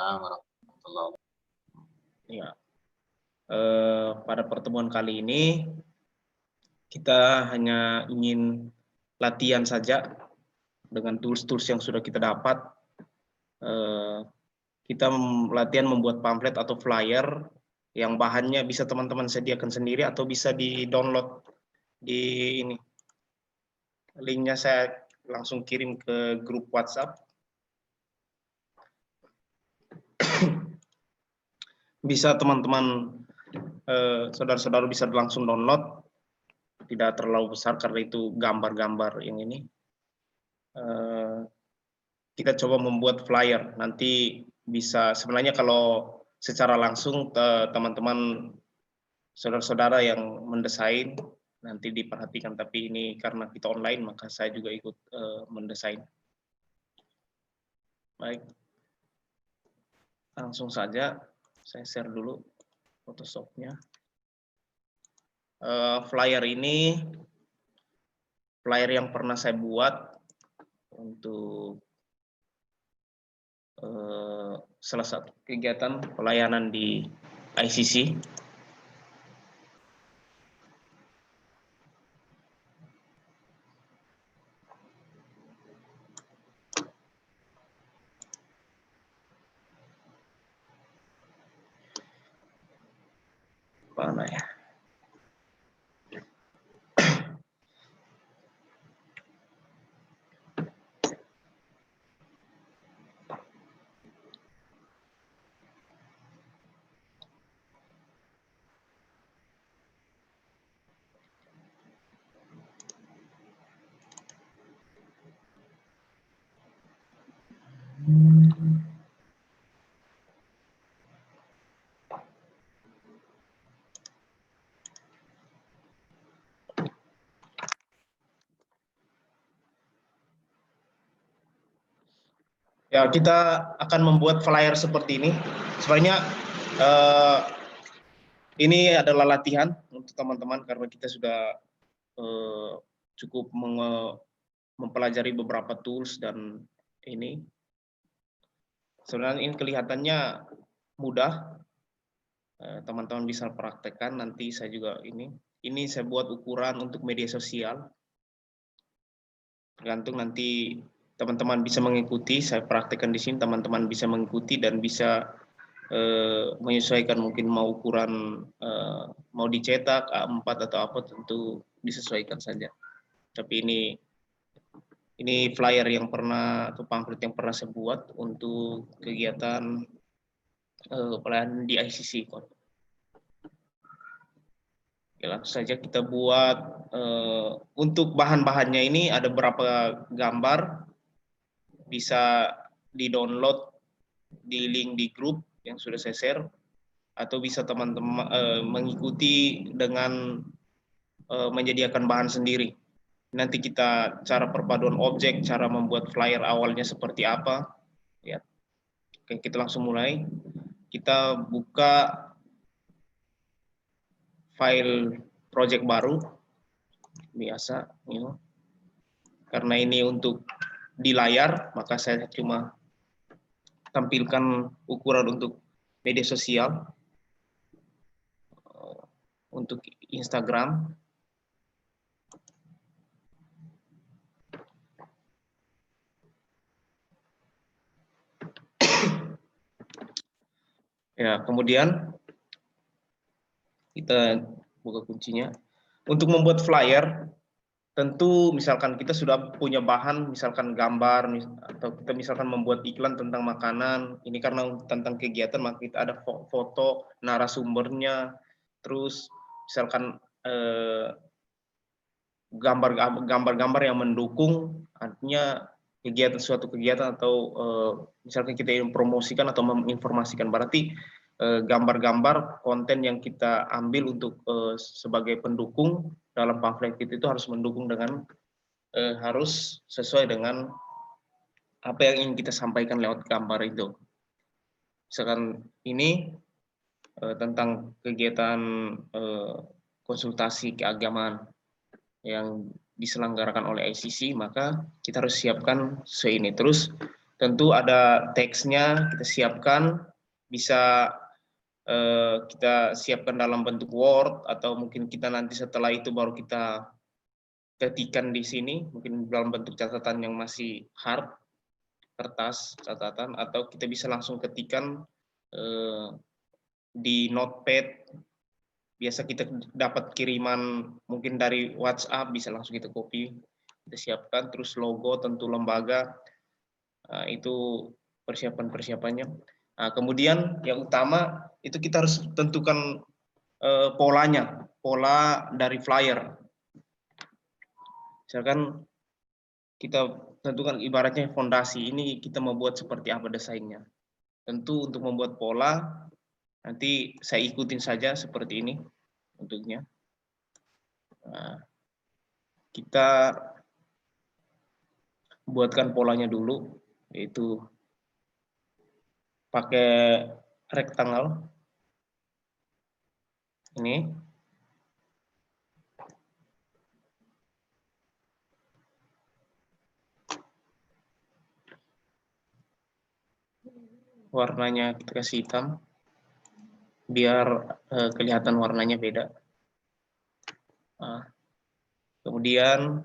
Waalaikumsalam warahmatullahi wabarakatuh. Ya, pada pertemuan kali ini kita hanya ingin latihan saja dengan tools-tools yang sudah kita dapat. Kita latihan membuat pamflet atau flyer yang bahannya bisa teman-teman sediakan sendiri atau bisa di-download di ini. Linknya saya langsung kirim ke grup WhatsApp. Bisa teman-teman, saudara-saudara bisa langsung download, tidak terlalu besar karena itu gambar-gambar yang ini. Kita coba membuat flyer, nanti bisa, sebenarnya kalau secara langsung teman-teman saudara-saudara yang mendesain nanti diperhatikan, tapi ini karena kita online maka saya juga ikut mendesain. Baik, langsung saja saya share dulu Photoshop-nya. Flyer ini flyer yang pernah saya buat untuk salah satu kegiatan pelayanan di ICC. Mana ya? Ya, kita akan membuat flyer seperti ini. Sebenarnya ini adalah latihan untuk teman-teman karena kita sudah cukup mempelajari beberapa tools dan ini. Sebenarnya ini kelihatannya mudah. Teman-teman bisa praktekkan, nanti saya juga ini saya buat ukuran untuk media sosial. Tergantung nanti teman-teman bisa mengikuti, saya praktekkan di sini, teman-teman bisa mengikuti dan bisa menyesuaikan, mungkin mau ukuran mau dicetak A4 atau apa, tentu disesuaikan saja. Tapi ini flyer yang pernah, atau pamflet yang pernah saya buat untuk kegiatan pelayanan di ICC. Oke, langsung saja kita buat. Untuk bahan-bahannya ini ada beberapa gambar, bisa di-download di link di grup yang sudah saya share, atau bisa teman-teman mengikuti dengan menyediakan bahan sendiri. Nanti kita cara perpaduan objek, cara membuat flyer awalnya seperti apa. Ya. Oke, kita langsung mulai. Kita buka file project baru, biasa. Karena ini untuk di layar, maka saya cuma tampilkan ukuran untuk media sosial, untuk Instagram. Ya, kemudian kita buka kuncinya. Untuk membuat flyer, tentu misalkan kita sudah punya bahan, misalkan gambar, atau kita misalkan membuat iklan tentang makanan, ini karena tentang kegiatan, maka kita ada foto, narasumbernya, terus misalkan gambar-gambar yang mendukung, artinya suatu kegiatan, atau misalkan kita ingin promosikan atau menginformasikan, berarti gambar-gambar konten yang kita ambil untuk sebagai pendukung dalam pamflet itu harus mendukung dengan harus sesuai dengan apa yang ingin kita sampaikan lewat gambar itu. Misalkan ini tentang kegiatan konsultasi keagamaan yang diselenggarakan oleh ICC, maka kita harus siapkan ini. Terus tentu ada teksnya kita siapkan, bisa kita siapkan dalam bentuk Word, atau mungkin kita nanti setelah itu baru kita ketikkan di sini, mungkin dalam bentuk catatan yang masih hard, kertas catatan, atau kita bisa langsung ketikkan di notepad. Biasa kita dapat kiriman mungkin dari WhatsApp, bisa langsung kita copy, kita siapkan. Terus logo tentu lembaga, itu persiapan-persiapannya. Nah, kemudian yang utama itu kita harus tentukan polanya, pola dari flyer. Misalkan kita tentukan ibaratnya fondasi, ini kita mau buat seperti apa desainnya. Tentu untuk membuat pola, nanti saya ikutin saja seperti ini bentuknya. Nah, kita buatkan polanya dulu, yaitu pakai rectangle ini. Warnanya kita kasih hitam, biar kelihatan warnanya beda. Nah, kemudian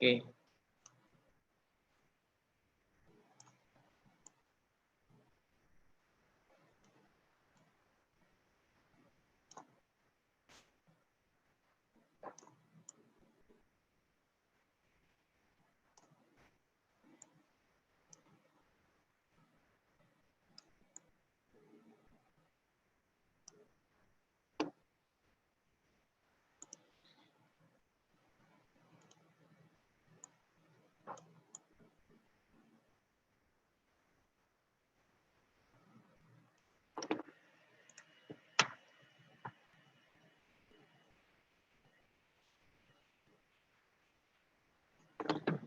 oke.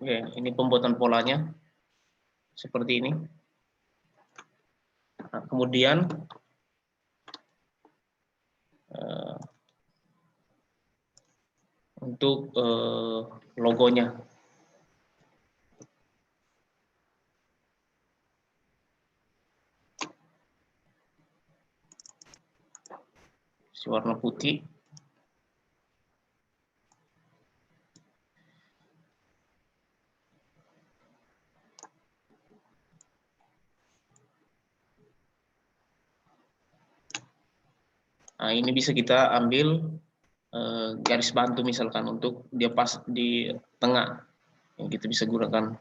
Oke, ini pembuatan polanya seperti ini. Nah, kemudian untuk logonya, warna putih. Nah, ini bisa kita ambil garis bantu misalkan untuk dia pas di tengah, yang kita bisa gunakan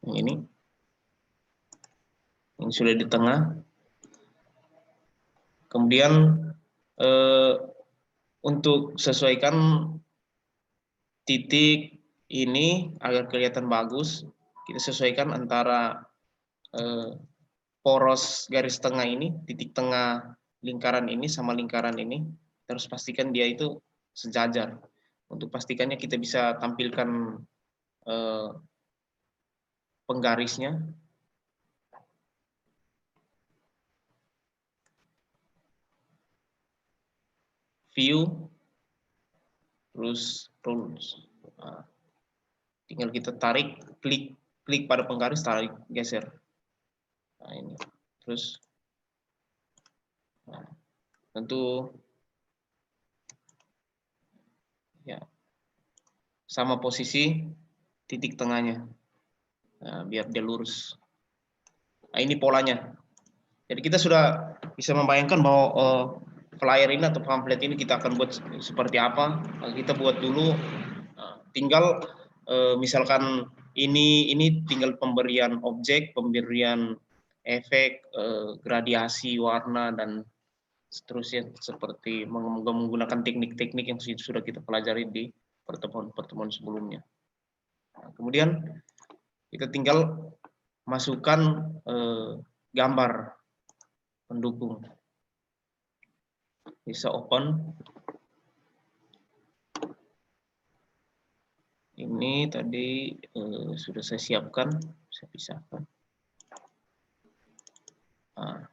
yang ini sudah di tengah. Kemudian untuk sesuaikan titik ini agar kelihatan bagus, kita sesuaikan antara poros garis tengah ini, titik tengah lingkaran ini sama lingkaran ini. Kita harus pastikan dia itu sejajar. Untuk pastikannya kita bisa tampilkan penggarisnya. View, terus rules. Nah, tinggal kita tarik, klik pada penggaris, tarik, geser. Nah, ini. Terus, nah, tentu ya sama posisi titik tengahnya. Nah, biar dia lurus. Nah, ini polanya. Jadi kita sudah bisa membayangkan bahwa flyer ini atau pamflet ini kita akan buat seperti apa. Nah, kita buat dulu. Nah, tinggal misalkan ini tinggal pemberian objek, pemberian efek, gradiasi warna dan seterusnya, seperti menggunakan teknik-teknik yang sudah kita pelajari di pertemuan-pertemuan sebelumnya. Nah, kemudian kita tinggal masukkan gambar pendukung. Bisa open. Ini tadi sudah saya siapkan, saya pisahkan. Nah,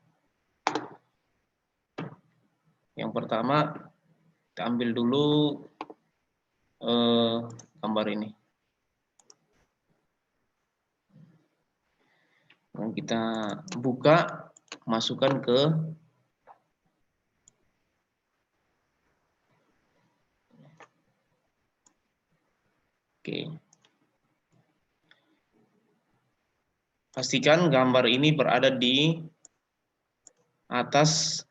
yang pertama Kita ambil dulu gambar ini. Dan kita buka, masukkan ke pastikan gambar ini berada di atas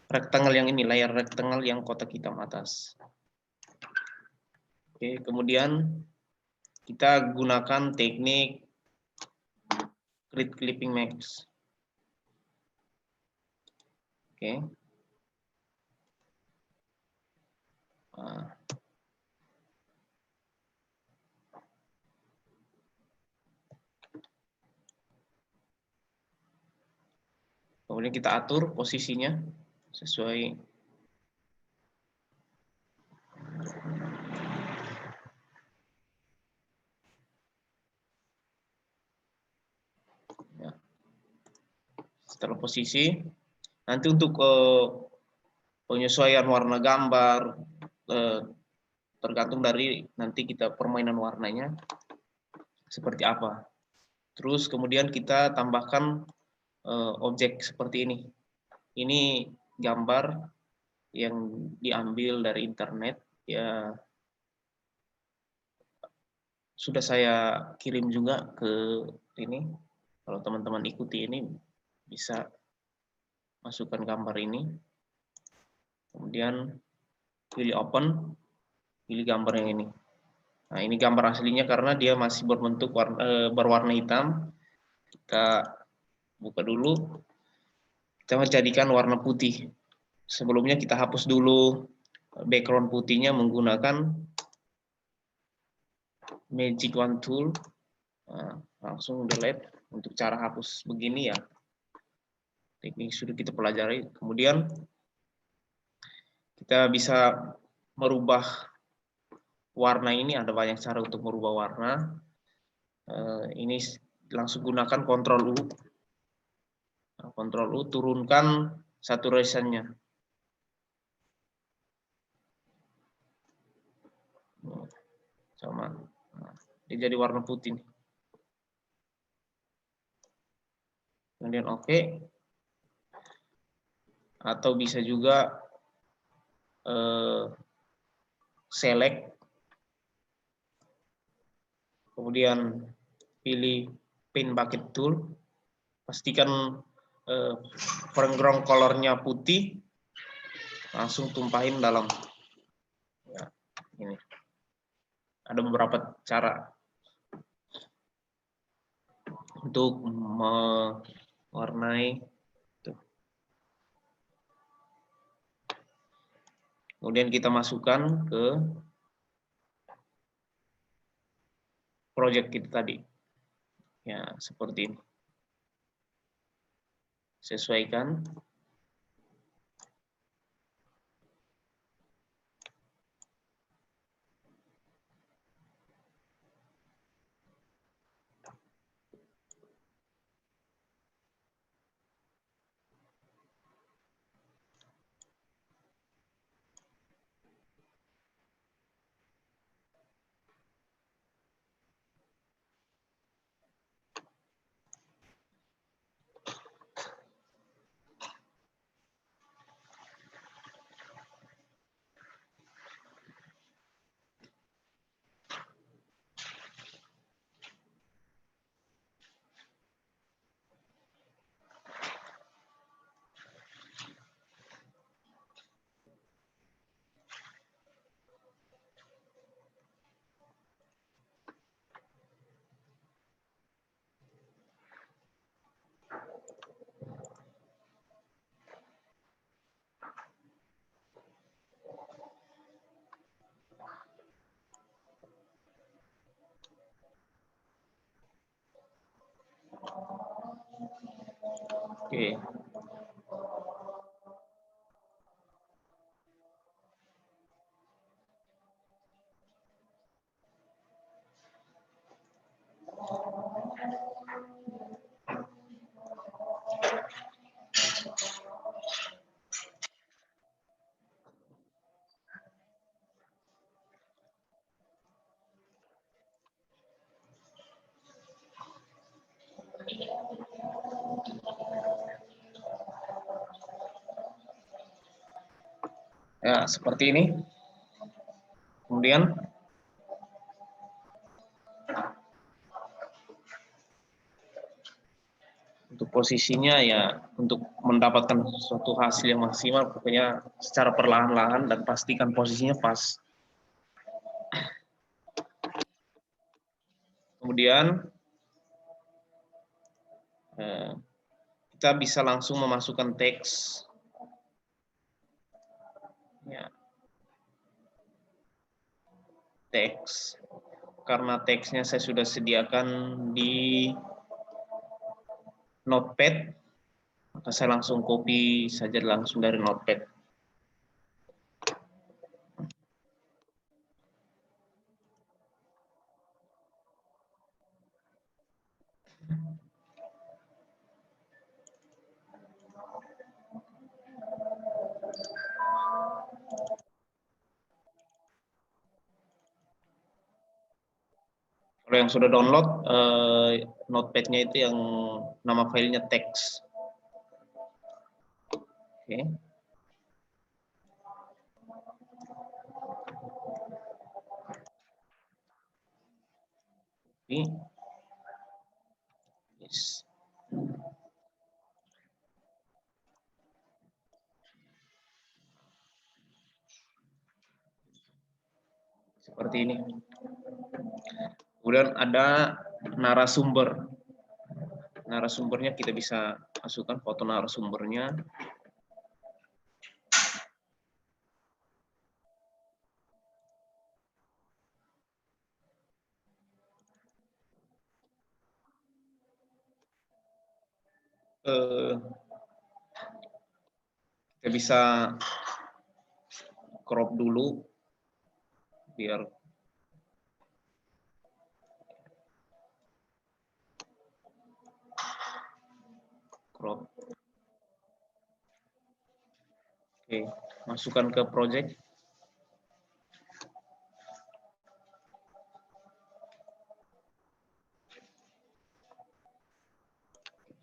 rectangle yang ini, layar rectangle yang kotak hitam atas. Oke, kemudian kita gunakan teknik grid clipping max. Oke. Nah. Kemudian kita atur posisinya sesuai ya. Setelah posisi, nanti untuk penyesuaian warna gambar tergantung dari nanti kita permainan warnanya seperti apa. Terus kemudian kita tambahkan objek seperti ini. Ini gambar yang diambil dari internet, ya sudah saya kirim juga ke ini. Kalau teman-teman ikuti ini bisa masukkan gambar ini. Kemudian pilih open, pilih gambar yang ini. Nah, ini gambar aslinya karena dia masih berbentuk berwarna hitam. Kita buka dulu. Kita jadikan warna putih. Sebelumnya kita hapus dulu background putihnya menggunakan Magic Wand Tool. Nah, langsung delete. Untuk cara hapus begini ya, teknik sudah kita pelajari. Kemudian kita bisa merubah warna ini, ada banyak cara untuk merubah warna. Ini langsung gunakan Ctrl U. Ctrl U, turunkan saturation-nya. Sama. Nah, dia jadi warna putih. Kemudian oke. Atau bisa juga select. Kemudian pilih Paint Bucket Tool. Pastikan background color-nya putih. Langsung tumpahin dalam. Ya, ini. Ada beberapa cara untuk mewarnai. Kemudian kita masukkan ke project kita tadi. Ya, seperti ini. Sesuaikan. Oke. Ya, seperti ini. Kemudian untuk posisinya ya, untuk mendapatkan suatu hasil yang maksimal, pokoknya secara perlahan-lahan dan pastikan posisinya pas. Kemudian kita bisa langsung memasukkan teks. Ya, teks. Karena teksnya saya sudah sediakan di Notepad, maka saya langsung copy saja langsung dari Notepad. Kalau yang sudah download, Notepad-nya itu yang nama filenya teks. Oke. Ini. Yes. Seperti ini. Kemudian ada narasumber. Narasumbernya kita bisa masukkan foto narasumbernya. Kita bisa crop dulu biar crop. Oke, masukkan ke project.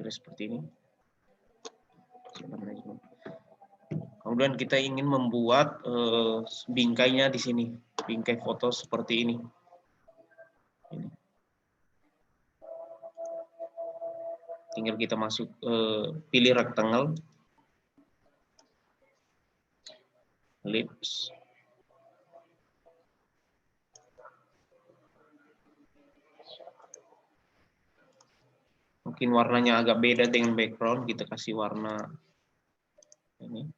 Seperti ini. Kemudian kita ingin membuat bingkainya di sini, bingkai foto seperti ini. Tinggal kita masuk, pilih rectangle, ellipse. Mungkin warnanya agak beda dengan background, kita kasih warna ini.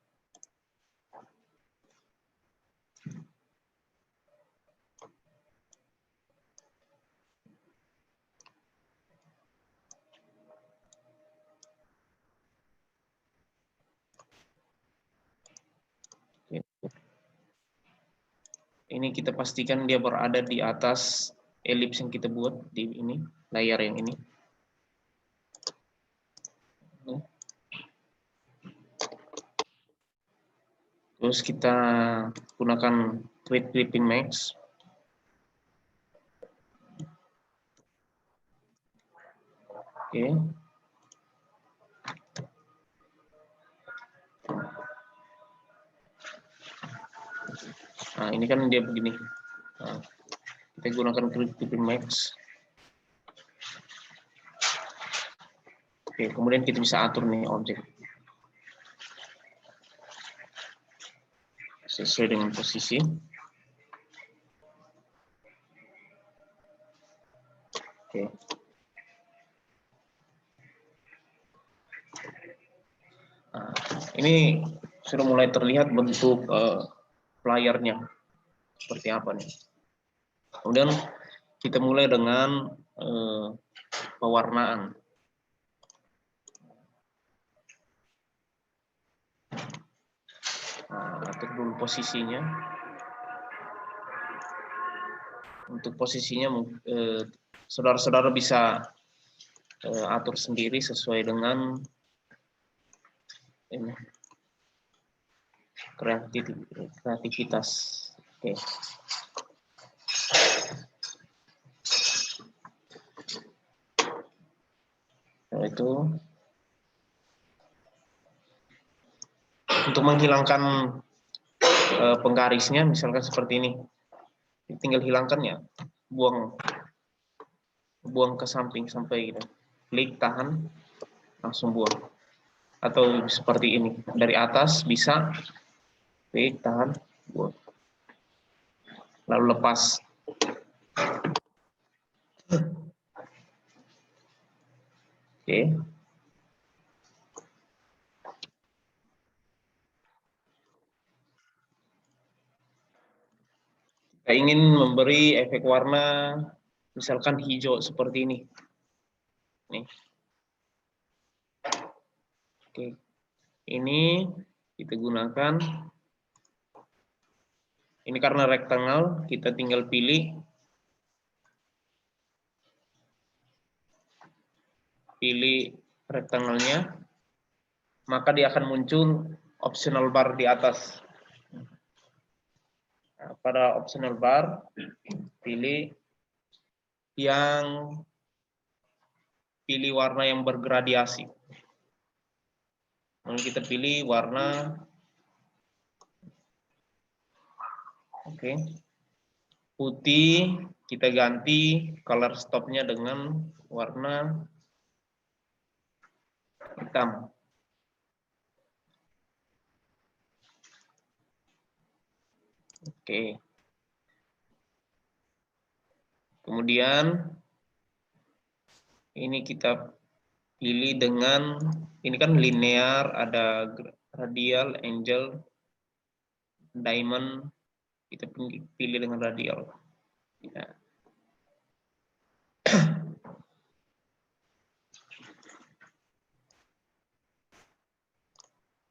Ini kita pastikan dia berada di atas ellipse yang kita buat di ini, layar yang ini. Terus kita gunakan Create Clipping Max. Oke. Nah, ini kan dia begini. Nah, kita gunakan Create Clipping Max. Oke, kemudian kita bisa atur nih objek sesuai dengan posisi. Oke. Nah, ini sudah mulai terlihat bentuk layarnya seperti apa nih. Kemudian kita mulai dengan pewarnaan. Nah, atur dulu posisinya. Untuk posisinya, saudara-saudara bisa atur sendiri sesuai dengan ini, kreativitas. Oke. Setelah itu, untuk menghilangkan penggarisnya, misalkan seperti ini. Tinggal hilangkannya, buang ke samping sampai gitu. Klik, tahan, langsung buang. Atau seperti ini, dari atas bisa, klik, tahan, buang. Lalu lepas. Oke. Kita ingin memberi efek warna, misalkan hijau seperti ini. Nih. Oke. Ini kita gunakan. Ini karena rectangle, kita tinggal pilih rectangle-nya, maka dia akan muncul optional bar di atas. Nah, pada optional bar, pilih warna yang bergradiasi. Lalu kita pilih warna, oke, putih. Kita ganti color stop-nya dengan warna hitam. Oke. Kemudian ini kita pilih dengan, ini kan linear, ada radial, angle, diamond. Kita pilih dengan radial. Ya.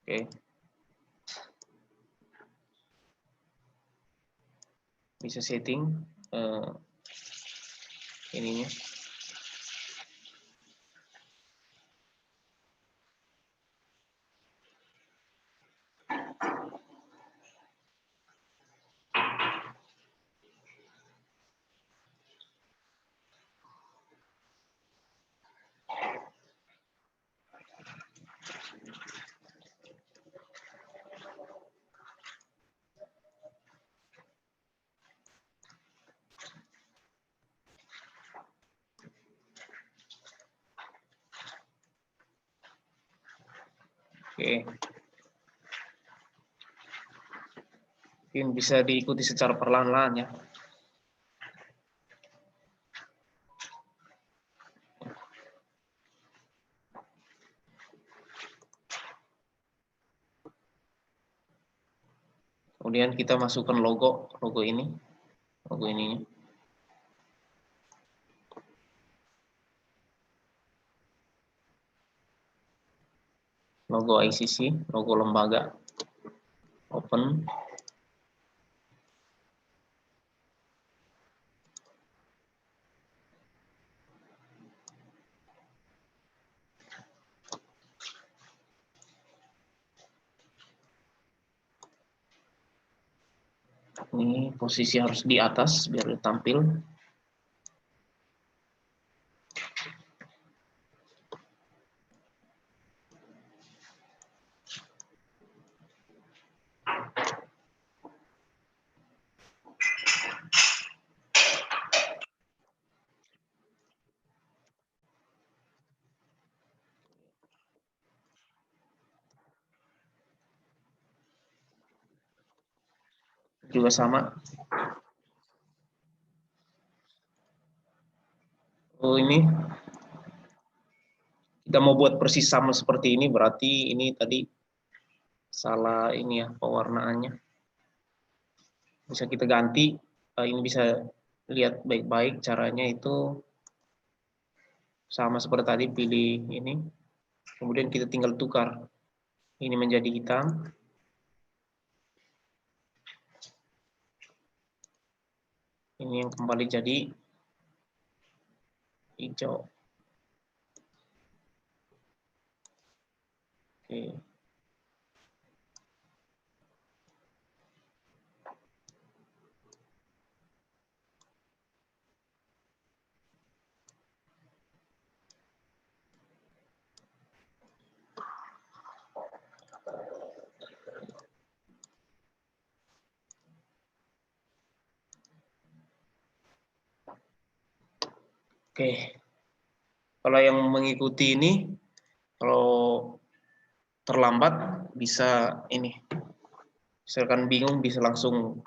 Oke. Bisa setting ininya. Oke. Mungkin bisa diikuti secara perlahan-lahan ya. Kemudian kita masukkan logo ini, logo ininya. Logo ICC, logo lembaga. Open. Ini posisi harus di atas biar tampil. Juga sama. Oh, ini kita mau buat persis sama seperti ini, berarti ini tadi salah ini ya pewarnaannya. Bisa kita ganti, ini bisa lihat baik-baik caranya itu sama seperti tadi, pilih ini, kemudian kita tinggal tukar ini menjadi hitam, ini yang kembali jadi hijau. Oke. Oke, kalau yang mengikuti ini, kalau terlambat bisa ini, misalkan bingung bisa langsung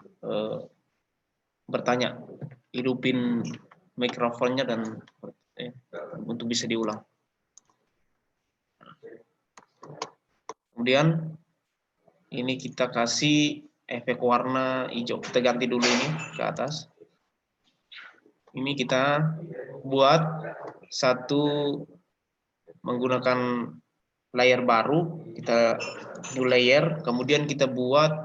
bertanya, hidupin mikrofonnya dan untuk bisa diulang. Kemudian ini kita kasih efek warna hijau. Kita ganti dulu ini ke atas. Ini kita buat satu menggunakan layer baru, kita new layer, kemudian kita buat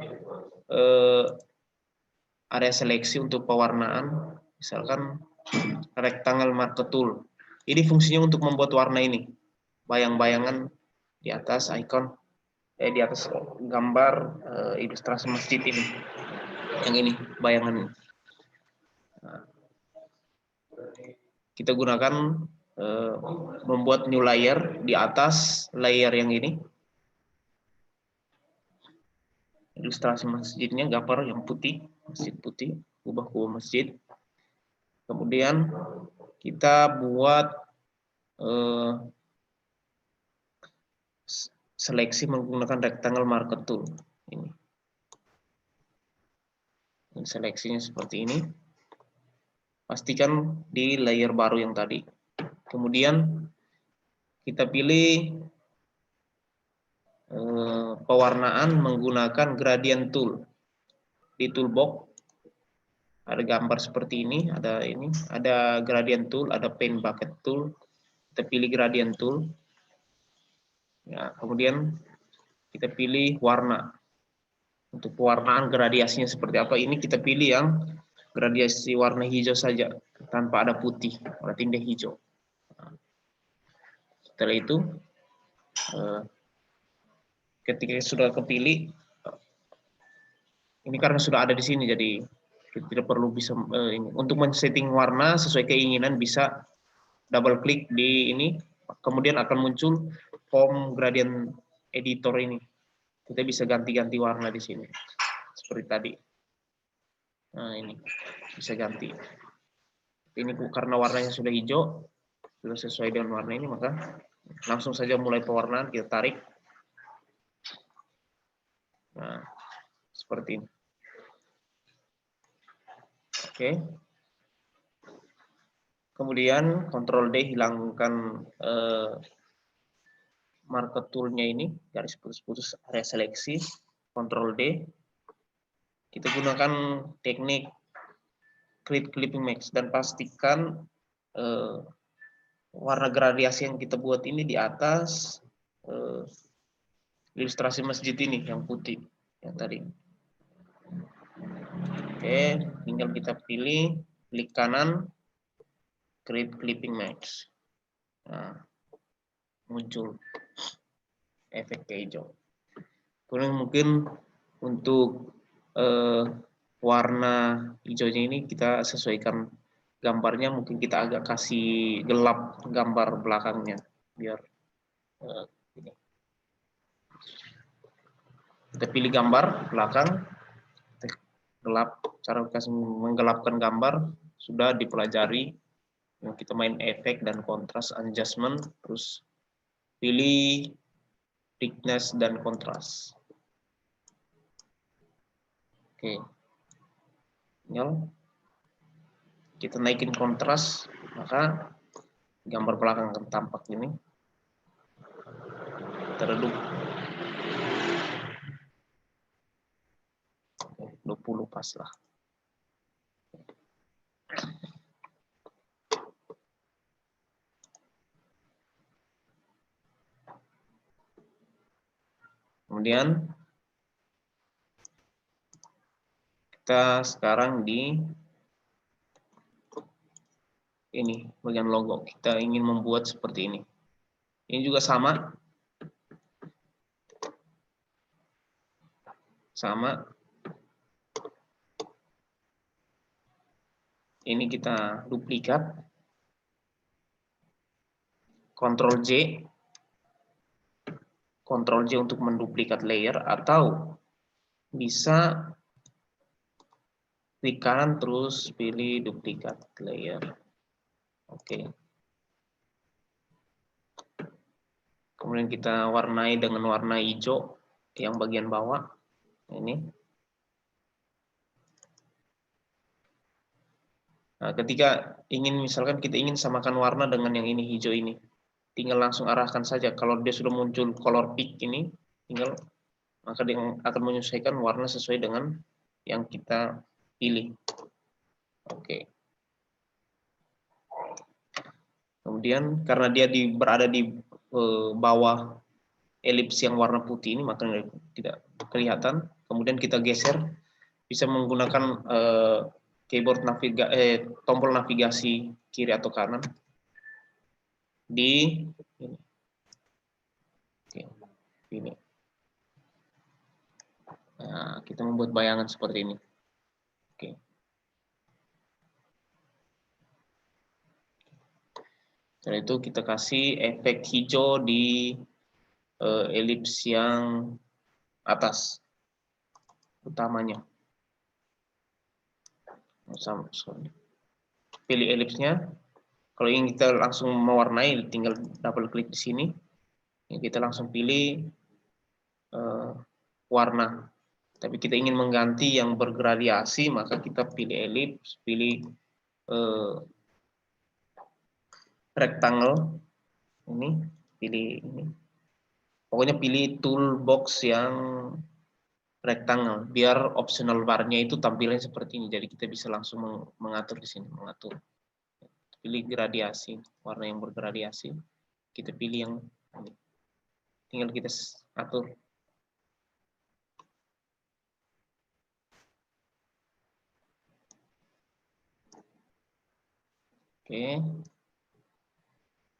area seleksi untuk pewarnaan, misalkan rectangle marker tool. Ini fungsinya untuk membuat warna ini, bayang-bayangan di atas icon, di atas gambar ilustrasi masjid ini, yang ini bayangan. Nah, kita gunakan membuat new layer di atas layer yang ini, ilustrasi masjidnya, gambar yang putih, masjid putih, ubah ke masjid. Kemudian kita buat seleksi menggunakan rectangle marker tool. Ini seleksinya seperti ini. Pastikan di layer baru yang tadi. Kemudian kita pilih pewarnaan menggunakan gradient tool. Di toolbox ada gambar seperti ini, ada gradient tool, ada paint bucket tool. Kita pilih gradient tool. Ya, kemudian kita pilih warna. Untuk pewarnaan gradiasinya seperti apa, ini kita pilih yang gradiasi warna hijau saja, tanpa ada putih, warna tinta hijau. Setelah itu, ketika sudah kepilih, ini karena sudah ada di sini, jadi kita tidak perlu bisa ini. Untuk men-setting warna sesuai keinginan bisa double klik di ini, kemudian akan muncul form gradient editor ini. Kita bisa ganti-ganti warna di sini, seperti tadi. Nah, ini bisa ganti. Ini karena warnanya sudah hijau, sudah sesuai dengan warna ini, maka langsung saja mulai pewarnaan, kita tarik. Nah, seperti ini. Oke. Kemudian Ctrl D hilangkan marker tool-nya ini, garis putus-putus area seleksi, Ctrl D. Kita gunakan teknik create clipping mask dan pastikan warna gradiasi yang kita buat ini di atas ilustrasi masjid ini yang putih yang tadi. Oke, tinggal kita pilih, klik kanan, create clipping mask. Nah, muncul efek hijau. Kemudian mungkin untuk warna hijaunya ini kita sesuaikan gambarnya, mungkin kita agak kasih gelap gambar belakangnya biar ini. Kita pilih gambar belakang, gelap, cara kasih menggelapkan gambar sudah dipelajari. Kita main efek dan kontras adjustment, terus pilih thickness dan kontras. Oke, tinggal kita naikin kontras, maka gambar belakang akan tampak ini teredup. 20 pas lah. Kemudian kita sekarang di ini bagian logo, kita ingin membuat seperti ini. Ini juga sama. Ini kita duplikat, Ctrl J untuk menduplikat layer, atau bisa klik kanan terus pilih duplikat layer. Oke. Kemudian kita warnai dengan warna hijau yang bagian bawah. Ini. Nah, ketika misalkan kita ingin samakan warna dengan yang ini hijau ini, tinggal langsung arahkan saja. Kalau dia sudah muncul color pick ini, maka dia akan menyesuaikan warna sesuai dengan yang kita pilih. Oke. Kemudian karena dia berada di bawah elips yang warna putih ini, maka tidak kelihatan. Kemudian kita geser, bisa menggunakan keyboard tombol navigasi kiri atau kanan di ini. Oke, ini. Nah, kita membuat bayangan seperti ini. Oke. Setelah itu kita kasih efek hijau di elips yang atas utamanya. Pilih elipsnya. Kalau ingin kita langsung mewarnai, tinggal double klik di sini. Kita langsung pilih warna. Tapi kita ingin mengganti yang bergradiasi, maka kita pilih elips, pilih rectangle. Ini, pilih ini. Pokoknya pilih toolbox yang rectangle, biar optional bar-nya itu tampilnya seperti ini. Jadi kita bisa langsung mengatur di sini, mengatur. Pilih gradiasi, warna yang bergradiasi. Kita pilih yang ini. Tinggal kita atur. Oke.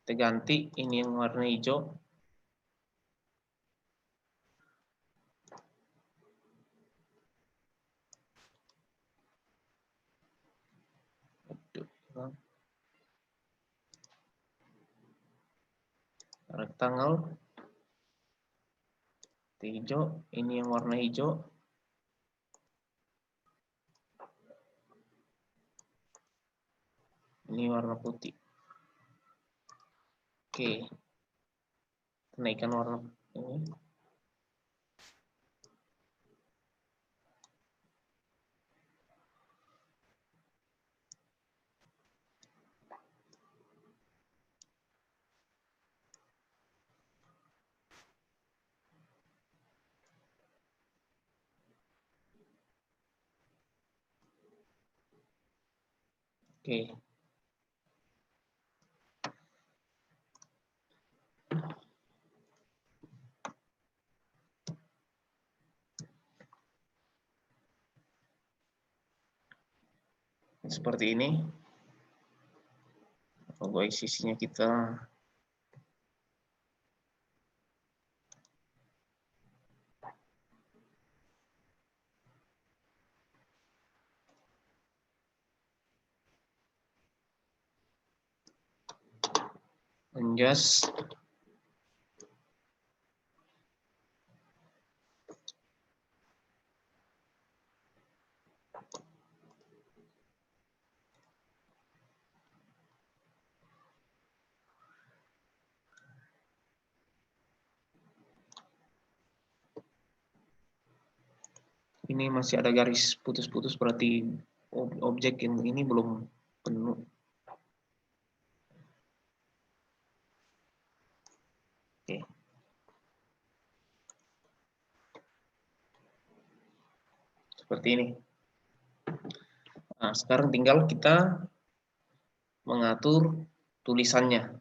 Kita ganti ini yang warna hijau. Rectangle hijau, ini yang warna hijau. Ini warna putih. Oke. Naikkan warna ini. Oke. Seperti ini. Logo sisinya kita adjust. Ini masih ada garis putus-putus, berarti objek yang ini belum penuh. Oke. Seperti ini. Nah, sekarang tinggal kita mengatur tulisannya.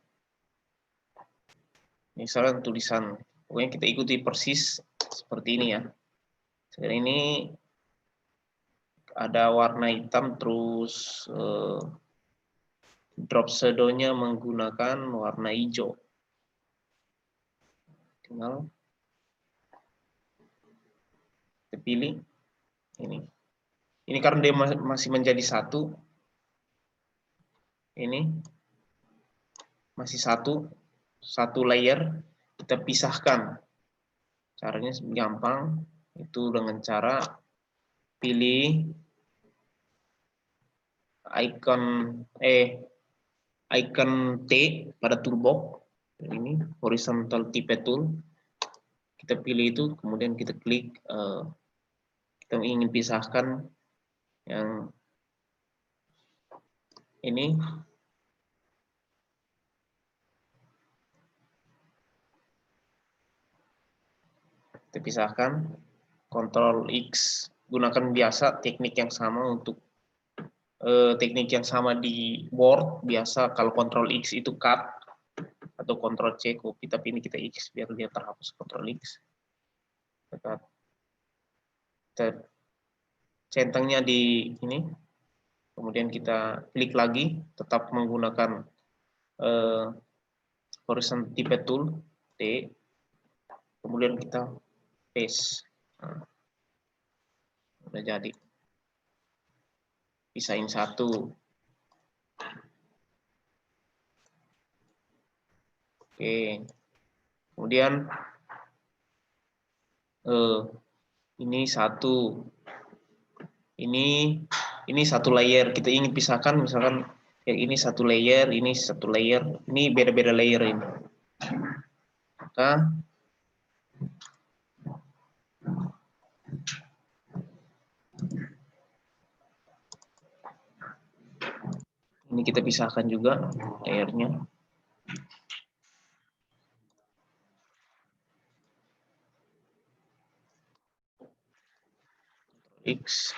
Misalnya tulisan, pokoknya kita ikuti persis seperti ini ya. Sekarang ini ada warna hitam, terus drop shadow-nya menggunakan warna hijau. Tinggal kita pilih ini. Ini karena dia masih menjadi satu. Ini masih satu layer. Kita pisahkan. Caranya gampang. Itu dengan cara pilih icon icon T pada toolbox ini horizontal type tool, kita pilih itu, kemudian kita klik, kita ingin pisahkan yang ini, kita pisahkan, Ctrl X, gunakan biasa teknik yang sama untuk teknik yang sama di Word. Biasa kalau Ctrl X itu cut atau Ctrl C copy, tapi ini kita X biar dia terhapus. Ctrl X, kita centangnya di ini, kemudian kita klik lagi, tetap menggunakan horizontal type tool T, kemudian kita paste. Nah, udah jadi. Pisahin satu. Oke. Kemudian ini satu. Ini satu layer. Kita ingin pisahkan, misalkan yang ini satu layer, ini satu layer, ini beda-beda layer ini. Maka ini kita pisahkan juga layernya. X.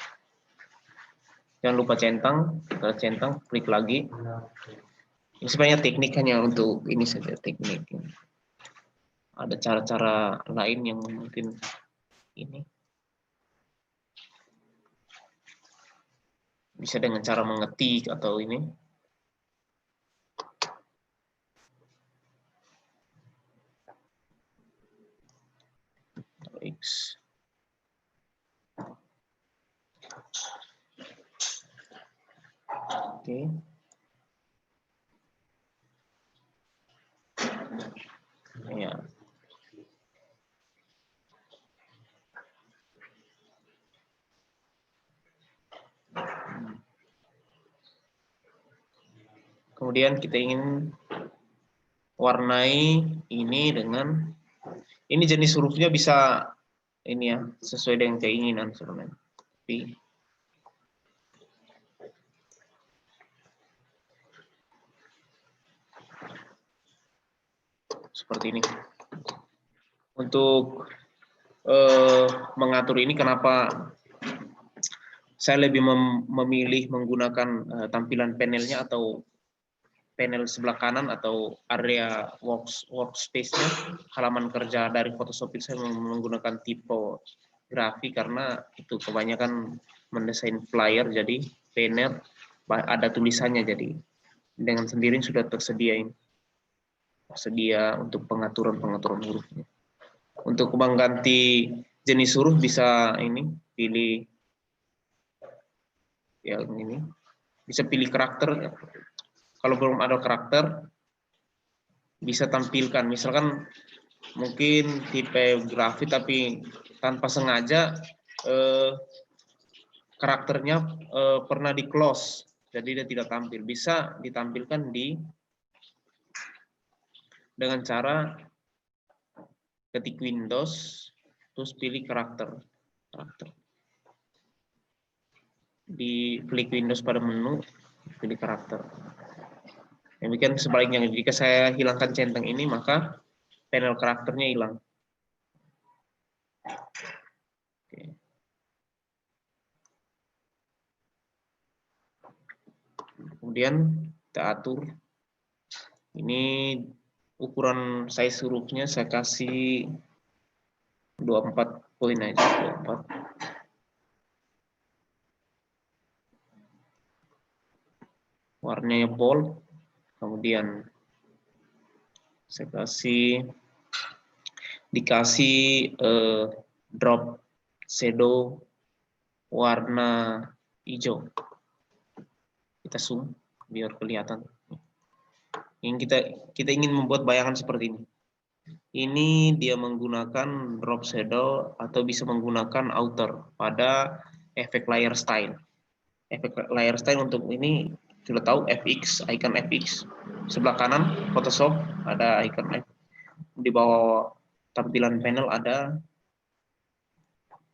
Jangan lupa centang, kita centang, klik lagi. Ini sebenarnya teknik hanya untuk ini saja, teknik. Ada cara-cara lain yang mungkin ini. Bisa dengan cara mengetik atau ini. X. Oke. Ya. Kemudian kita ingin warnai ini dengan ini jenis hurufnya bisa ini ya, sesuai dengan keinginan sebenarnya. Tapi seperti ini. Untuk mengatur ini, kenapa saya lebih memilih menggunakan tampilan panelnya atau panel sebelah kanan atau area workspace-nya, halaman kerja dari Photoshop itu saya menggunakan tipe grafik karena itu kebanyakan mendesain flyer, jadi banner ada tulisannya, jadi dengan sendiri sudah tersedia untuk pengaturan hurufnya. Untuk mengganti jenis huruf bisa ini, pilih yang ini, bisa pilih karakter. Kalau belum ada karakter, bisa tampilkan. Misalkan mungkin tipe grafik tapi tanpa sengaja karakternya pernah di close, jadi dia tidak tampil. Bisa ditampilkan dengan cara ketik Windows, terus pilih karakter. Di klik Windows pada menu, pilih karakter. Demikian sebaliknya, jika saya hilangkan centang ini, maka panel karakternya hilang. Oke. Kemudian kita atur. Ini ukuran size hurufnya saya kasih 24 poin aja, 24. Warnanya bold. Kemudian saya dikasih drop shadow warna hijau. Kita zoom biar kelihatan. Kita ingin membuat bayangan seperti ini. Ini dia menggunakan drop shadow atau bisa menggunakan outer pada efek layer style. Efek layer style untuk ini sudah tahu FX, icon FX. Sebelah kanan Photoshop ada icon F. Di bawah tampilan panel ada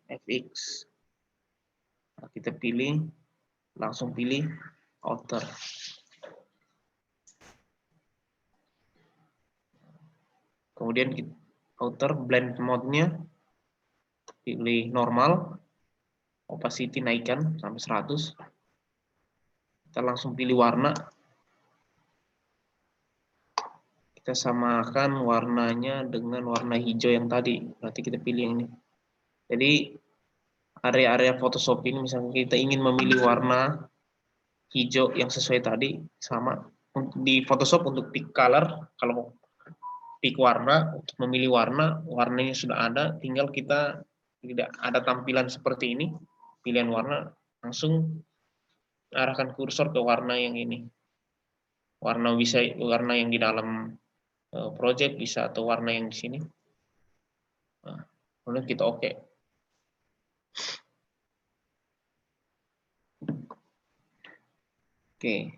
FX. Nah, kita pilih, langsung pilih outer. Kemudian kita outer blend mode-nya pilih normal, opacity naikkan sampai 100. Kita langsung pilih warna. Kita samakan warnanya dengan warna hijau yang tadi. Berarti kita pilih yang ini. Jadi area-area Photoshop ini misalnya kita ingin memilih warna hijau yang sesuai tadi, sama di Photoshop untuk pick color, kalau mau pick warna, untuk memilih warna, warnanya sudah ada, tinggal kita tidak ada tampilan seperti ini, pilihan warna, langsung arahkan kursor ke warna yang ini. Warna bisa warna yang di dalam project bisa, atau warna yang di sini. Nah, kemudian kita oke. Oke.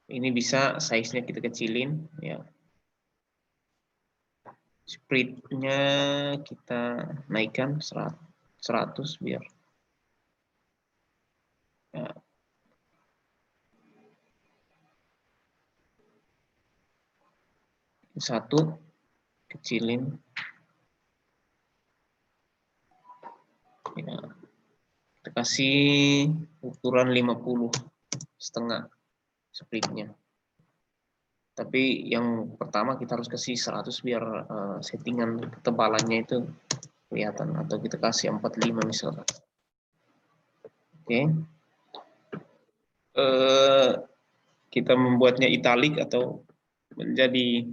Ini bisa size-nya kita kecilin, ya. Spread-nya kita naikkan 100 biar ya. Satu kecilin, ya. Kita kasih ukuran 50,5 spread-nya. Tapi yang pertama kita harus kasih 100 biar settingan ketebalannya itu kelihatan, atau kita kasih 45 misalkan. Oke. Kita membuatnya italic atau menjadi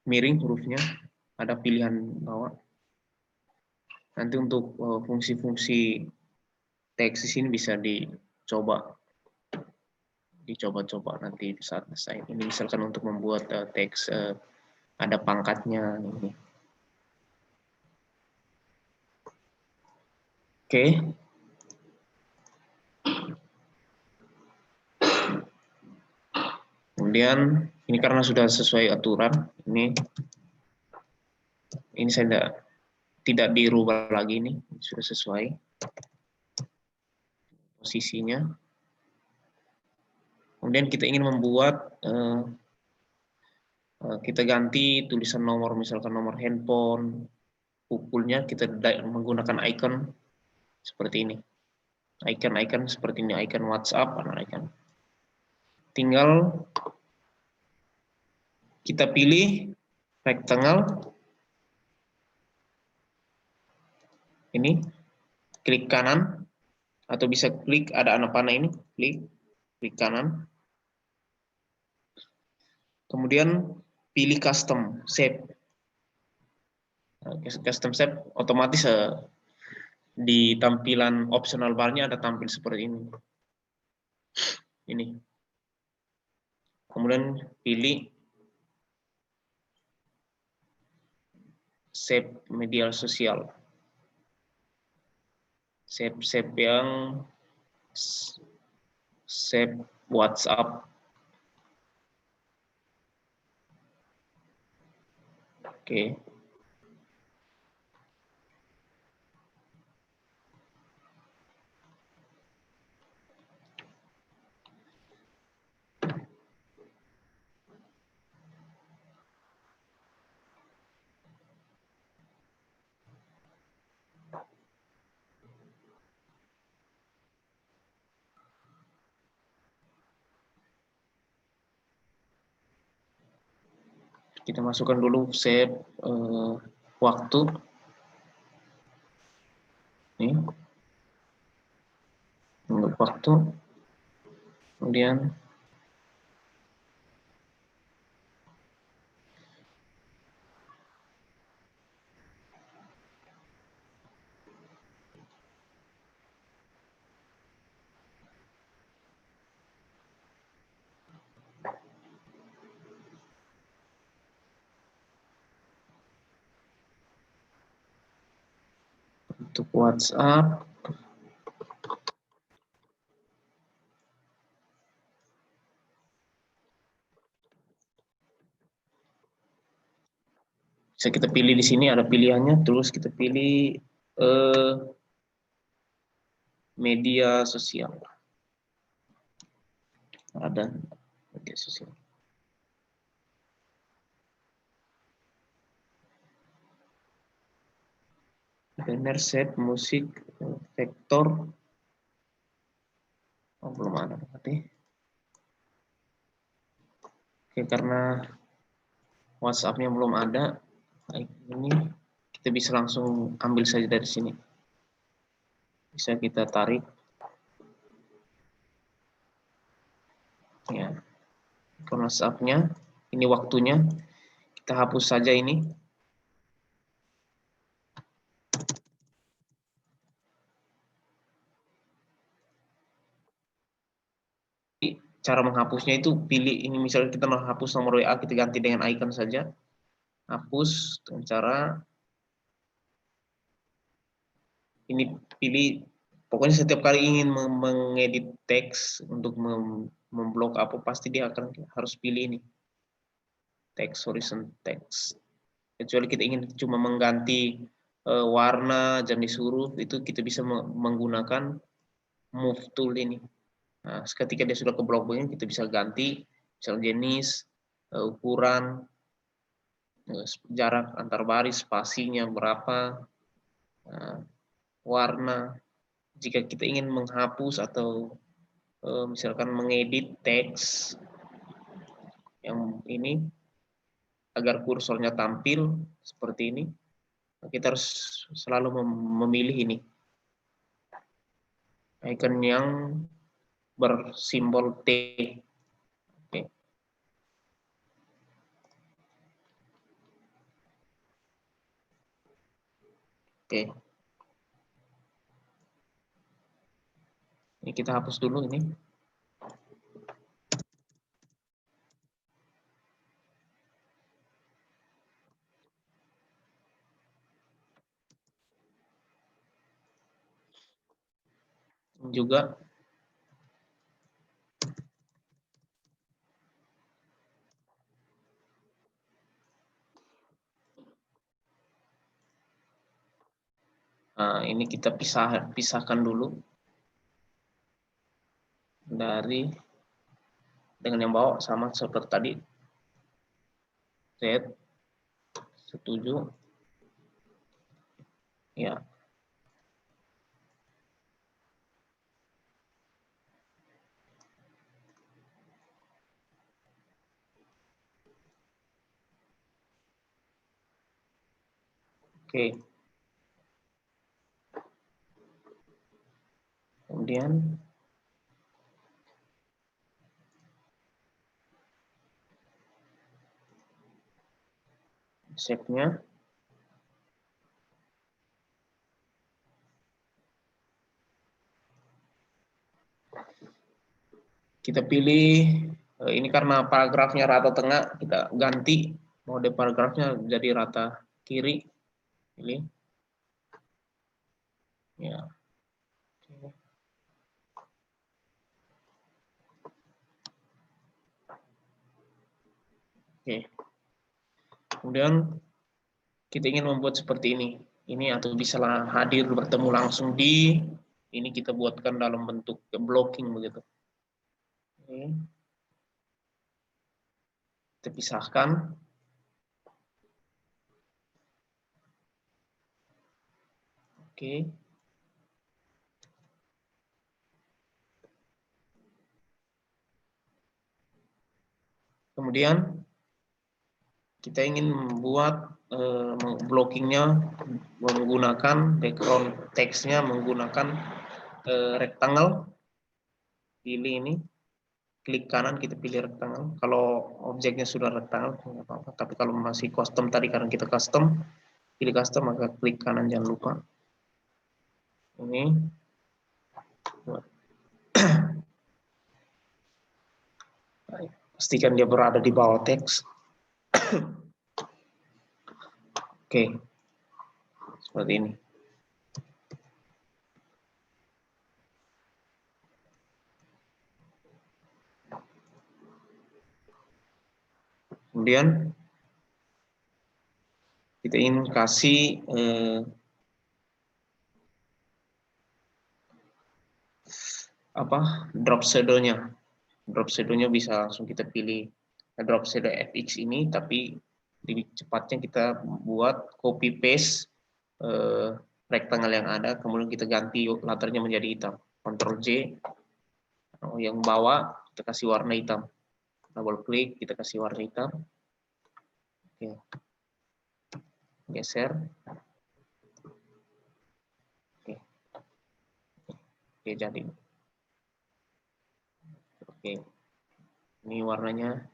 miring hurufnya, ada pilihan bawah. Nanti untuk fungsi-fungsi teks di sini bisa dicoba-coba nanti saat desain. Ini misalkan untuk membuat teks ada pangkatnya ini. Oke. Kemudian ini karena sudah sesuai aturan, ini saya tidak dirubah lagi, ini sudah sesuai posisinya. Kemudian kita ingin membuat kita ganti tulisan nomor, misalkan nomor handphone, pukulnya kita menggunakan icon seperti ini. Icon-icon seperti ini, icon WhatsApp, icon. Tinggal kita pilih rectangle. Ini klik kanan atau bisa klik ada anak panah ini, klik kanan. Kemudian pilih custom shape. Custom shape otomatis di tampilan optional bar-nya ada tampil seperti ini. Ini. Kemudian pilih shape media sosial. Shape yang shape WhatsApp. Oke. Kita masukkan dulu shape waktu. Ini. Untuk waktu. Kemudian untuk WhatsApp Bisa kita pilih di sini, ada pilihannya, terus kita pilih media sosial. Ada media sosial. Banner, set, musik, vektor. Oh, belum ada berarti. Oke, karena WhatsApp-nya belum ada, ini kita bisa langsung ambil saja dari sini. Bisa kita tarik. Ya, ikon WhatsApp-nya, ini waktunya. Kita hapus saja ini. Cara menghapusnya itu pilih ini, misalnya kita mau hapus nomor WA, kita ganti dengan icon saja. Hapus dengan cara ini, pilih, pokoknya setiap kali ingin mengedit teks untuk memblok apa, pasti dia akan harus pilih ini, text horizon text. Kecuali kita ingin cuma mengganti warna, jenis huruf, itu kita bisa menggunakan move tool ini. Nah, ketika dia sudah keblok begini, kita bisa ganti misal jenis, ukuran, jarak antar baris, spasinya berapa, warna. Jika kita ingin menghapus atau misalkan mengedit teks yang ini agar kursornya tampil seperti ini, kita harus selalu memilih ini, icon yang bersimbol T. Oke. Oke. Ini kita hapus dulu ini. Juga ini kita pisahkan dulu dari dengan yang bawah, sama seperti tadi. Set, setuju. Ya. Oke. Kemudian shape-nya kita pilih, ini karena paragrafnya rata tengah, kita ganti mode paragrafnya jadi rata kiri. Pilih. Ya. Oke. Kemudian kita ingin membuat seperti ini. Ini atau bisa hadir bertemu langsung di ini, kita buatkan dalam bentuk blocking begitu. Oke. Kita pisahkan. Oke. Kemudian kita ingin membuat blockingnya menggunakan background teksnya menggunakan rectangle. Pilih ini, klik kanan, kita pilih rectangle. Kalau objeknya sudah rectangle nggak apa-apa, tapi kalau masih custom tadi, karena kita custom, pilih custom, maka klik kanan, jangan lupa. Ini pastikan dia berada di bawah teks. Oke, seperti ini. Kemudian Kita ingin kasih drop shadow-nya. Drop shadow-nya bisa langsung kita pilih drop shadow FX ini, tapi lebih cepatnya kita buat copy paste rectangle yang ada, kemudian kita ganti latarnya menjadi hitam. Ctrl J, yang bawah kita kasih warna hitam. Double klik, kita kasih warna hitam. Oke. Geser. Oke. Oke, jadi. Oke. Ini warnanya,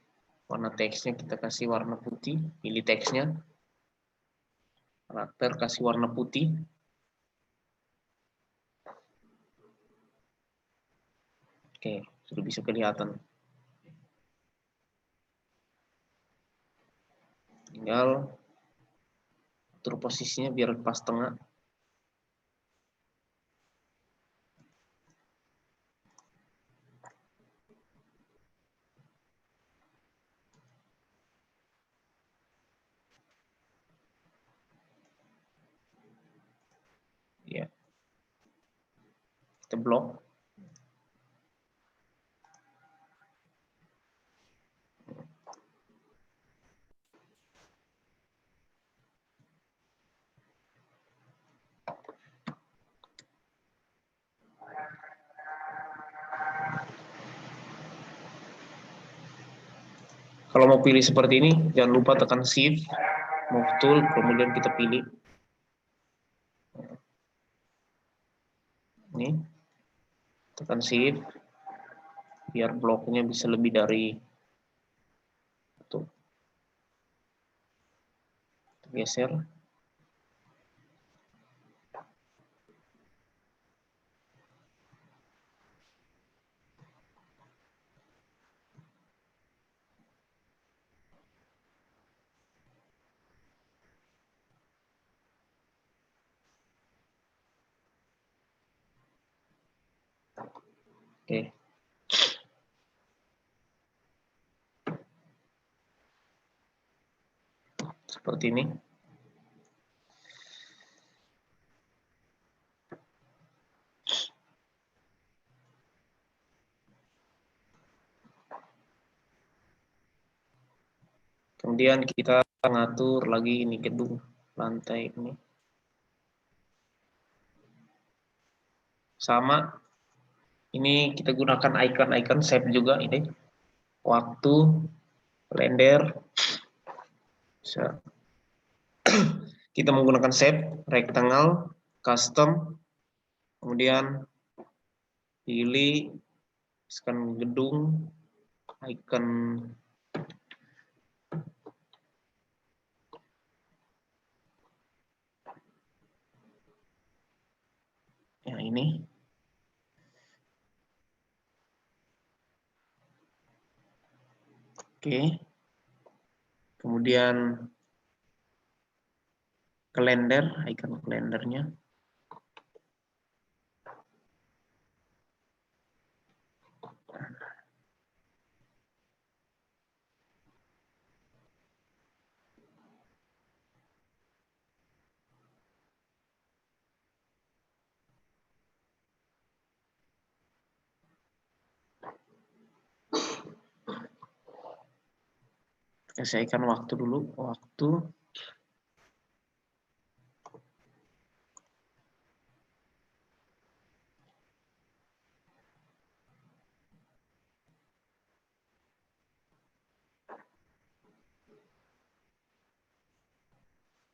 warna teksnya kita kasih warna putih, pilih teksnya. Karakter kasih warna putih. Oke, sudah bisa kelihatan. Tinggal atur posisinya biar pas tengah. Ya. Kita blok. Kalau mau pilih seperti ini, jangan lupa tekan Shift, Move Tool, kemudian kita pilih. Ini, tekan Shift, biar bloknya bisa lebih dari itu. Geser. Oke. Seperti ini. Kemudian kita ngatur lagi ini gedung lantai ini. Sama, ini kita gunakan icon-icon shape juga ini. Waktu, kalender, bisa. Kita menggunakan shape, rectangle, custom, kemudian pilih scan gedung, icon yang ini. Oke. Kemudian kalender, icon kalendernya. Kasih icon waktu dulu, waktu.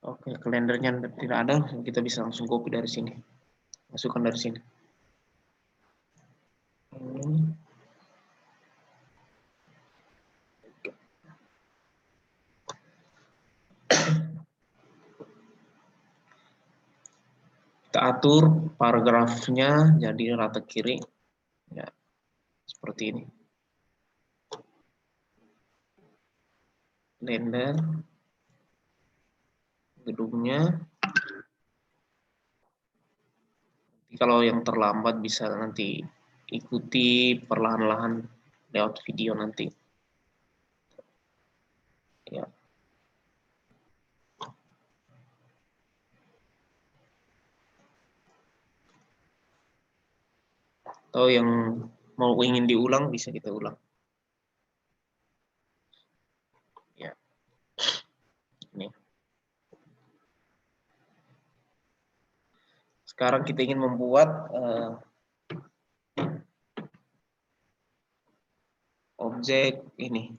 Oke, kalendernya tidak ada, kita bisa langsung copy dari sini. Masukkan dari sini. Kita atur paragrafnya jadi rata kiri. Ya, seperti ini. Kalender, gedungnya. Kalau yang terlambat bisa nanti ikuti perlahan-lahan lewat video nanti. Ya. Atau yang mau ingin diulang bisa kita ulang. Ya, ini. Sekarang kita ingin membuat objek ini.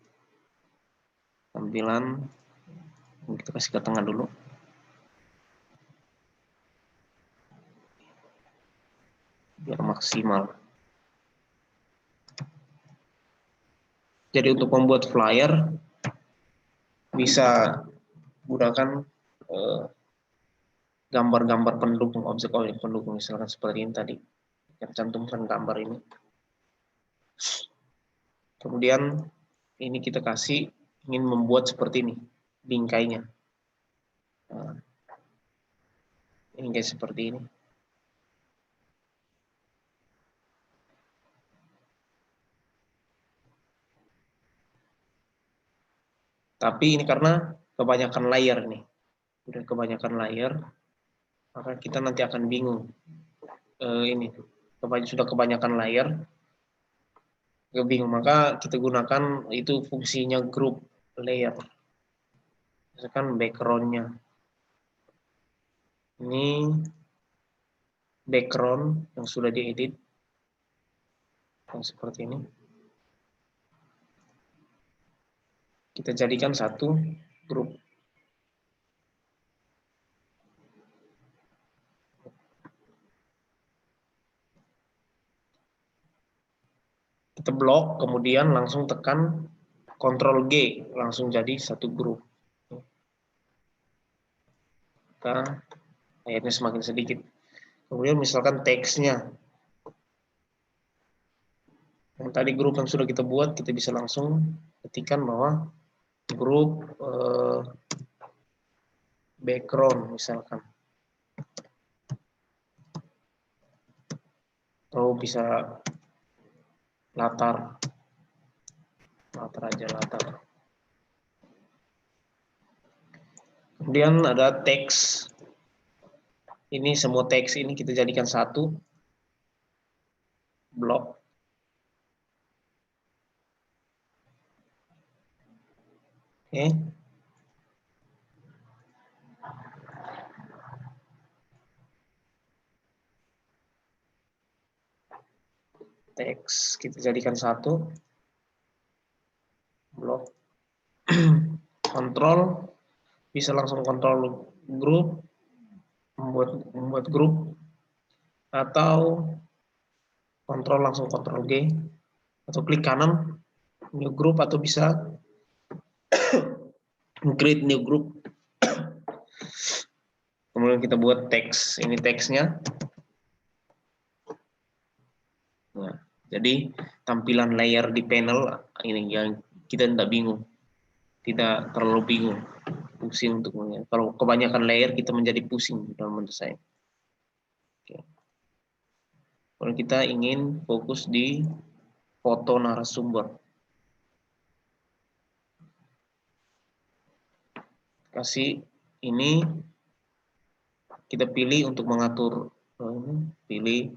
Tampilan, kita kasih ke tengah dulu. Biar maksimal. Jadi untuk membuat flyer, bisa gunakan gambar-gambar pendukung, objek-objek pendukung, misalkan seperti ini tadi. Kita cantumkan gambar ini. Kemudian ini kita kasih ingin membuat seperti ini bingkainya. Nah, ini guys seperti ini. Tapi ini karena kebanyakan layer nih, udah kebanyakan layer, maka kita nanti akan bingung. Ini sudah kebanyakan layer, bingung. Maka kita gunakan itu fungsinya group layer. Misalkan backgroundnya. Ini background yang sudah diedit, yang seperti ini. Kita jadikan satu grup. Kita blok, kemudian langsung tekan Ctrl G, langsung jadi satu grup. Kita akhirnya semakin sedikit. Kemudian misalkan teksnya, yang tadi grup yang sudah kita buat, kita bisa langsung ketikkan bahwa grup background misalkan. Atau bisa latar aja latar. Kemudian ada teks. Ini semua teks ini kita jadikan satu blok. Oke. Teks kita jadikan satu blok. Kontrol, bisa langsung kontrol grup, membuat grup, atau kontrol langsung kontrol G, atau klik kanan new group, atau bisa create new group. Kemudian kita buat teks, ini teksnya. Nah, jadi tampilan layer di panel ini yang kita tidak bingung, tidak terlalu bingung, pusing untuk melihat. Kalau kebanyakan layer kita menjadi pusing dalam mendesain. Oke. Kalau kita ingin fokus di foto narasumber, kasih ini, kita pilih untuk mengatur, pilih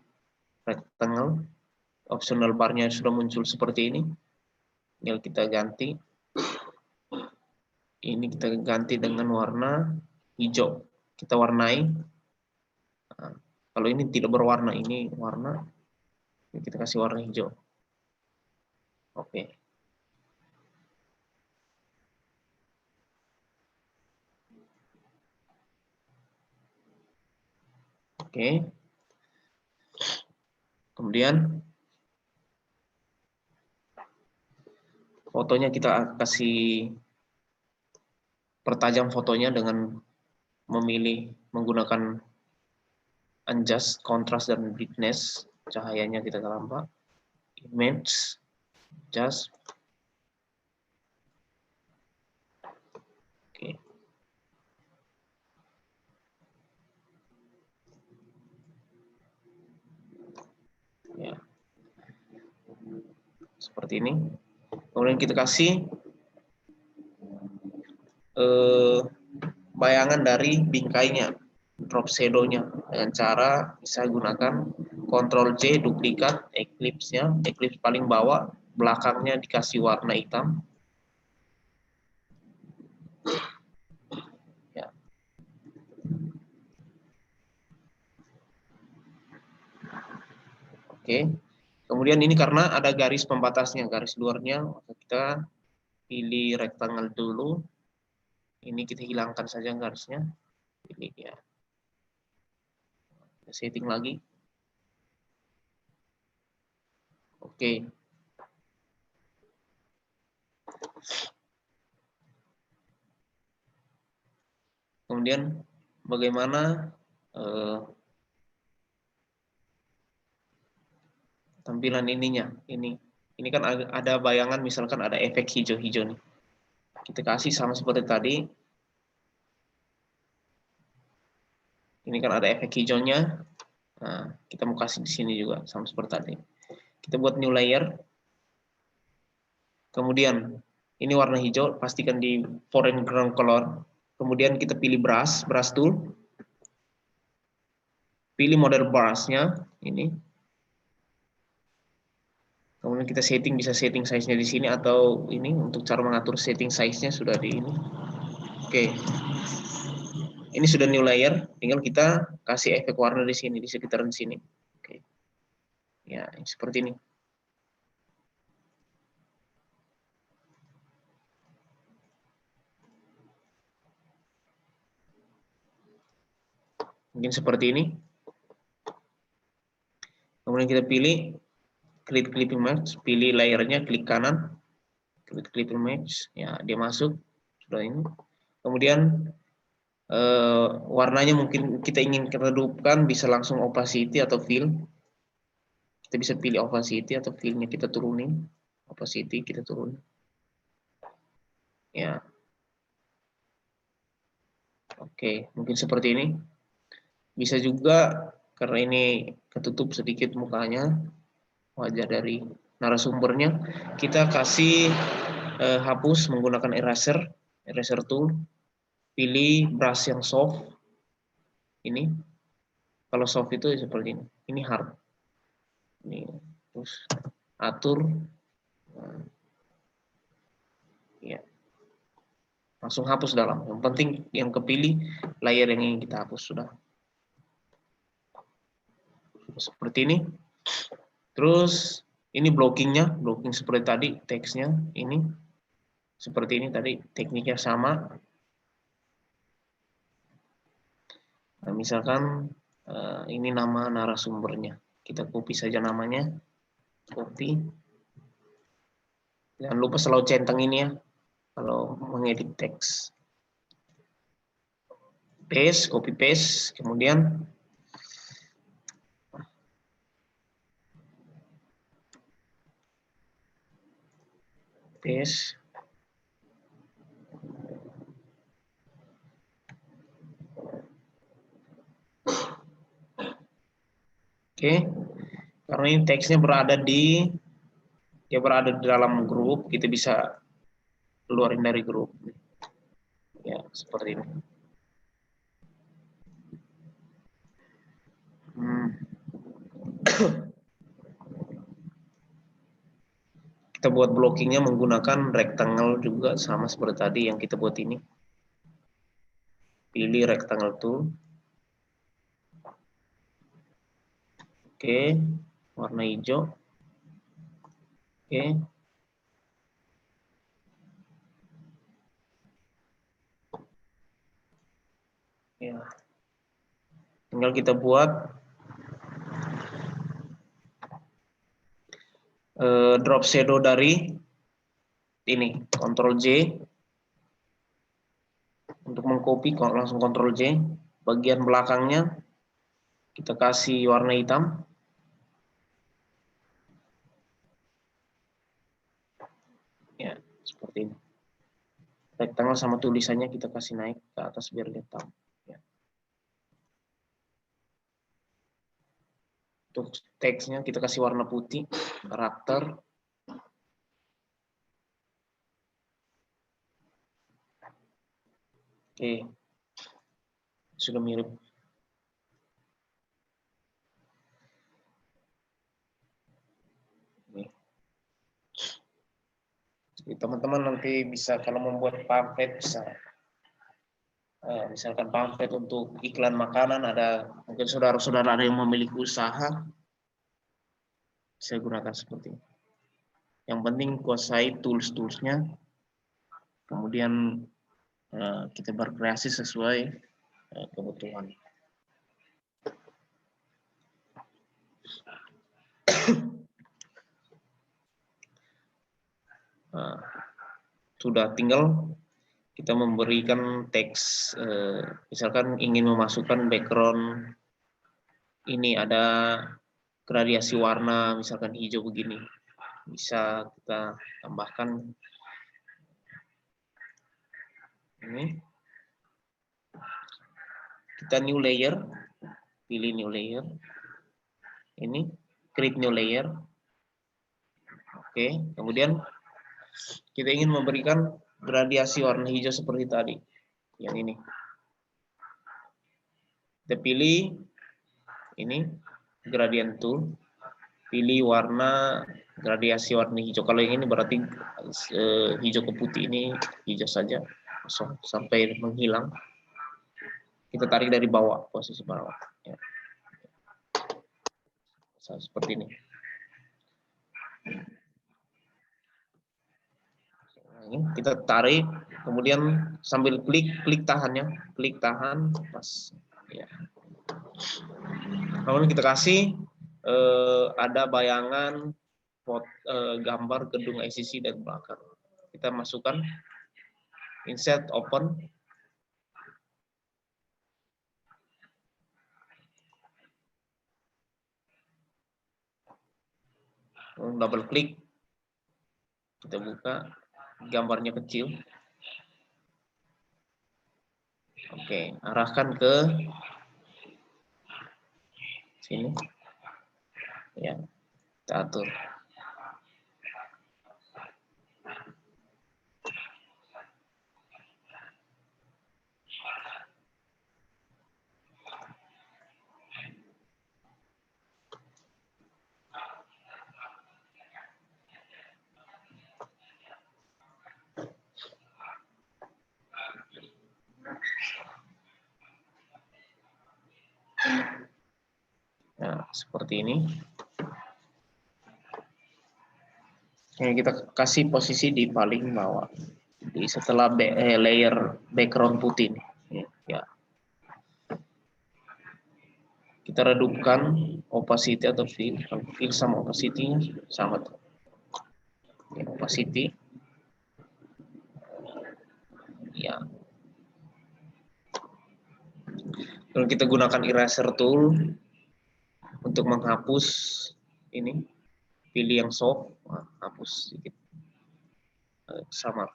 rectangle, optional bar-nya sudah muncul seperti ini, tinggal kita ganti. Ini kita ganti dengan warna hijau, kita warnai. Nah, kalau ini tidak berwarna, ini warna, kita kasih warna hijau. Oke. Oke. Kemudian fotonya kita kasih pertajam fotonya dengan memilih menggunakan adjust, contrast, dan brightness. Cahayanya kita tambah. Image, adjust. Oke. Ya. Seperti ini. Kemudian kita kasih bayangan dari bingkainya, drop shadow-nya, dengan cara bisa gunakan Ctrl C, duplikat Eclipse-nya, Eclipse paling bawah, belakangnya dikasih warna hitam. Ya. Oke. Kemudian ini karena ada garis pembatasnya, garis luarnya, maka kita pilih rectangle dulu. Ini kita hilangkan saja garisnya. Pilih ya. Setting lagi. Oke. Kemudian bagaimana tampilan ininya? Ini kan ada bayangan, misalkan ada efek hijau-hijau nih. Kita kasih sama seperti tadi. Ini kan ada efek hijaunya. Nah, kita mau kasih di sini juga sama seperti tadi. Kita buat new layer. Kemudian ini warna hijau, pastikan di foreground color. Kemudian kita pilih brush tool. Pilih model brush-nya ini. Kemudian kita setting, bisa setting size-nya di sini, atau ini untuk cara mengatur setting size-nya sudah di ini. Oke. Ini sudah new layer, tinggal kita kasih efek warna di sini, di sekitaran sini. Oke. Ya, seperti ini. Mungkin seperti ini. Kemudian kita pilih clipping match, pilih layernya, klik kanan, klik clipping match, ya dia masuk, sudah ini. Kemudian warnanya mungkin kita ingin redupkan, bisa langsung opacity atau fill. Kita bisa pilih opacity atau fill-nya kita turunin, opacity kita turunin. Ya, oke, mungkin seperti ini. Bisa juga karena ini ketutup sedikit mukanya, wajah dari narasumbernya, kita kasih hapus menggunakan eraser tool. Pilih brush yang soft. Ini, kalau soft itu seperti ini. Ini hard. Ini, terus atur. Nah, ya, langsung hapus dalam. Yang penting yang kepilih layer yang ingin kita hapus sudah. Seperti ini. Terus ini blockingnya, blocking seperti tadi, teksnya ini seperti ini tadi, tekniknya sama. Nah, misalkan ini nama narasumbernya, kita copy saja namanya, copy. Jangan lupa selalu centang ini ya, kalau mengedit teks. Paste, copy paste, kemudian paste. Oke, karena ini teksnya berada di dalam grup, kita bisa keluarin dari grup. Ya, seperti ini. Kita buat blockingnya menggunakan rectangle juga, sama seperti tadi yang kita buat ini. Pilih rectangle tool. Oke, warna hijau. Oke. Ya. Tinggal kita buat drop shadow dari ini, Ctrl J. Untuk mengcopy langsung Ctrl J. Bagian belakangnya kita kasih warna hitam. Ya, seperti ini. Rectangle sama tulisannya kita kasih naik ke atas biar hitam. Ya. Untuk teksnya kita kasih warna putih, karakter. Oke, sudah mirip. Teman-teman nanti bisa kalau membuat pamflet bisa, misalkan pamflet untuk iklan makanan, ada mungkin saudara-saudara ada yang memiliki usaha, saya gunakan seperti ini. Yang penting kuasai tools-toolsnya, kemudian kita berkreasi sesuai kebutuhan. Sudah tinggal kita memberikan teks, misalkan ingin memasukkan background, ini ada gradiasi warna, misalkan hijau begini, bisa kita tambahkan ini. Kita new layer, pilih new layer, ini create new layer. Oke, kemudian kita ingin memberikan gradiasi warna hijau seperti tadi, yang ini. Kita pilih ini gradient tool, pilih warna gradiasi warna hijau. Kalau yang ini berarti hijau ke putih, ini hijau saja sampai menghilang. Kita tarik dari bawah, posisi bawah. Ya. Seperti ini. Kita tarik, kemudian sambil klik tahannya, klik tahan, pas. Ya. Kemudian kita kasih ada bayangan gambar gedung ICC dan belakang. Kita masukkan, insert, open. Double klik, kita buka, gambarnya kecil. Oke, arahkan ke sini. Ya, kita atur. Nah, seperti ini. Yang kita kasih posisi di paling bawah. Di setelah layer background putih ini. Ya. Kita redupkan opacity atau fill sama opacity-nya sama. Ya, opacity. Ya. Lalu kita gunakan eraser tool untuk menghapus ini. Pilih yang soft, hapus sedikit. Sama.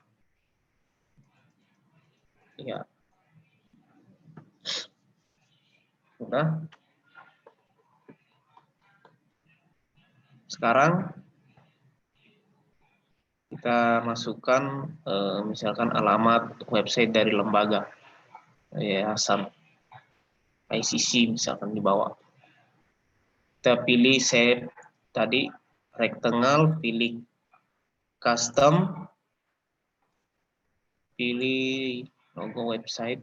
Ya. Udah. Sekarang kita masukkan misalkan alamat website dari lembaga yayasan ICC misalkan di bawah. Kita pilih save tadi rectangle, pilih custom, pilih logo website.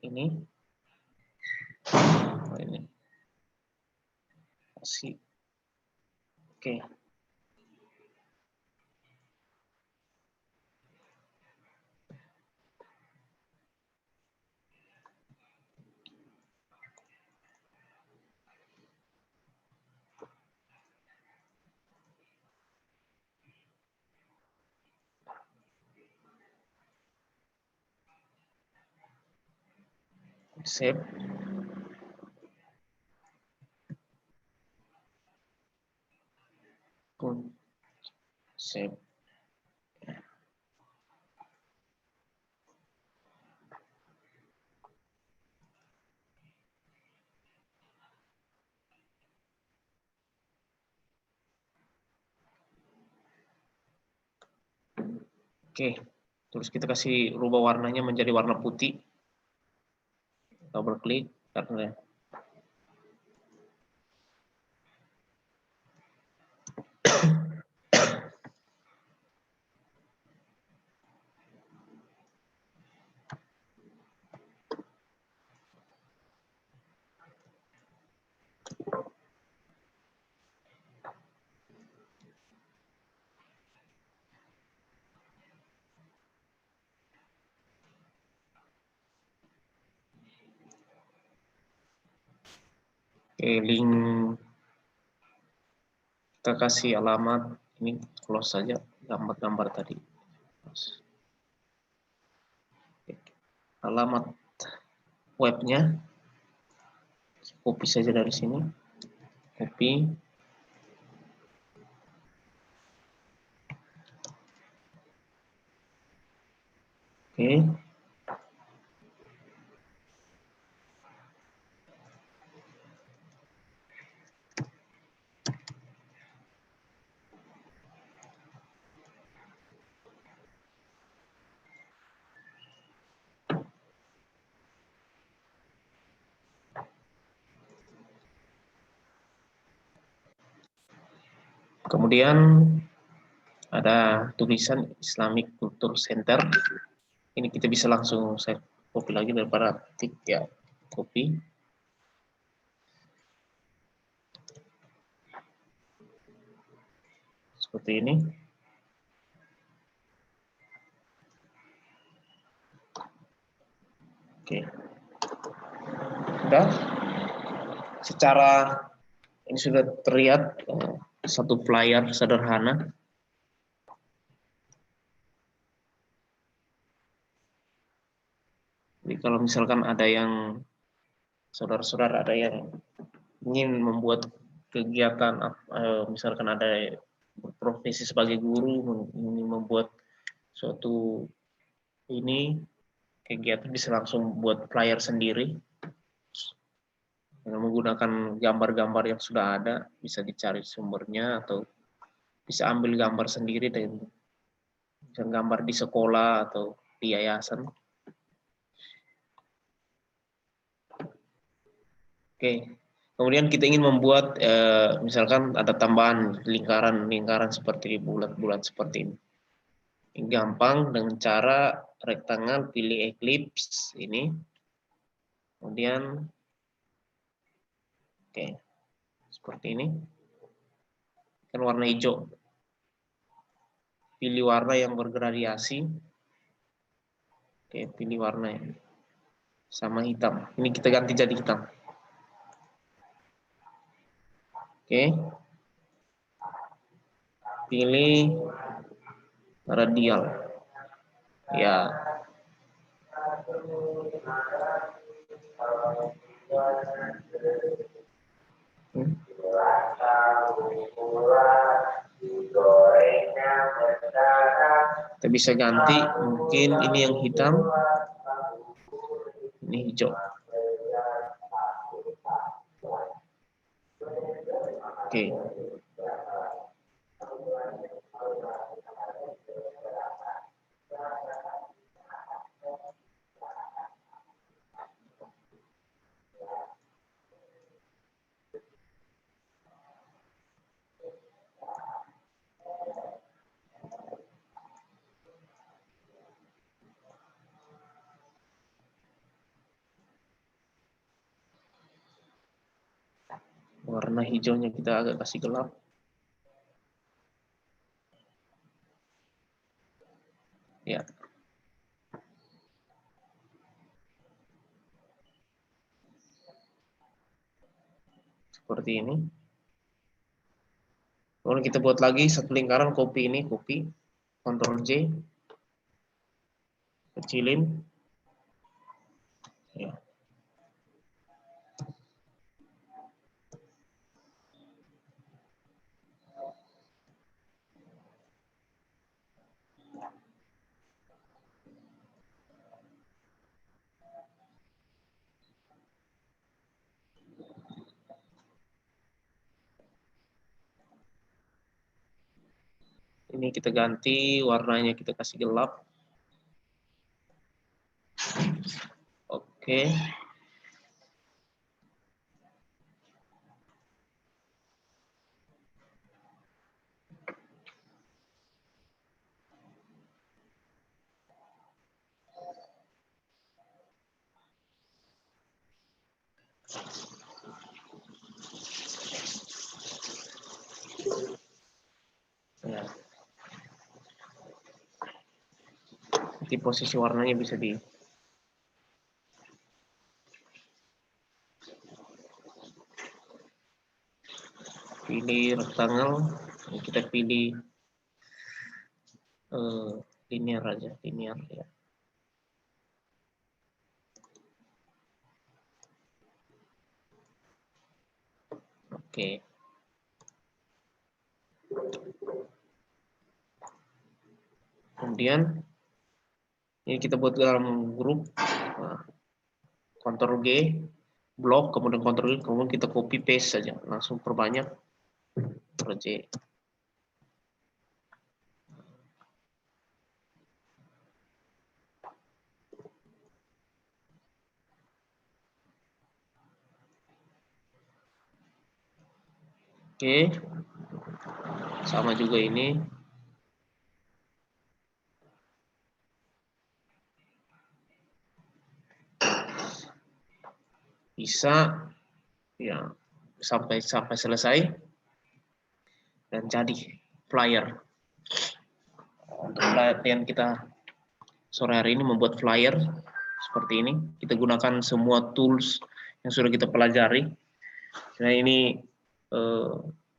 Ini. Oh, ini. Kasih. Oke. Save. Save. Oke, terus kita kasih rubah warnanya menjadi warna putih. Double klik karena Oke, link kita kasih alamat, ini close saja gambar-gambar tadi. Alamat webnya, copy saja dari sini, copy. Oke. Kemudian ada tulisan Islamic Culture Center. Ini kita bisa langsung saya copy lagi daripada ketik ya, copy. Seperti ini. Oke. Sudah. Secara ini sudah terlihat satu flyer sederhana. Jadi kalau misalkan ada yang saudara-saudara ada yang ingin membuat kegiatan, misalkan ada berprofesi sebagai guru, ingin membuat suatu ini kegiatan, bisa langsung buat flyer sendiri dengan menggunakan gambar-gambar yang sudah ada, bisa dicari sumbernya atau bisa ambil gambar sendiri dan gambar di sekolah atau di yayasan. Oke, kemudian kita ingin membuat misalkan ada tambahan lingkaran seperti bulat-bulat seperti ini. Ini gampang dengan cara rektangle, pilih ellipse ini, kemudian oke seperti ini, kan warna hijau. Pilih warna yang bergradiasi. Oke, pilih warna ini sama hitam. Ini kita ganti jadi hitam. Oke. Pilih radial. Ya. Kita bisa ganti, mungkin ini yang hitam, ini hijau. Oke. Warna hijaunya kita agak kasih gelap. Ya. Seperti ini. Kemudian kita buat lagi satu lingkaran, copy ini, copy, Ctrl J, kecilin. Ya. Ini kita ganti warnanya, kita kasih gelap. Oke. Ya. Nanti posisi warnanya bisa di pilih rectangle, kita pilih linear aja, linear ya. Oke. Kemudian ini kita buat dalam grup, Ctrl G, blok, kemudian Ctrl G, kemudian kita copy paste saja, langsung perbanyak, Ctrl J. Oke, sama juga ini. Bisa ya sampai selesai dan jadi flyer. Untuk pelatihan kita sore hari ini membuat flyer seperti ini. Kita gunakan semua tools yang sudah kita pelajari. Nah, ini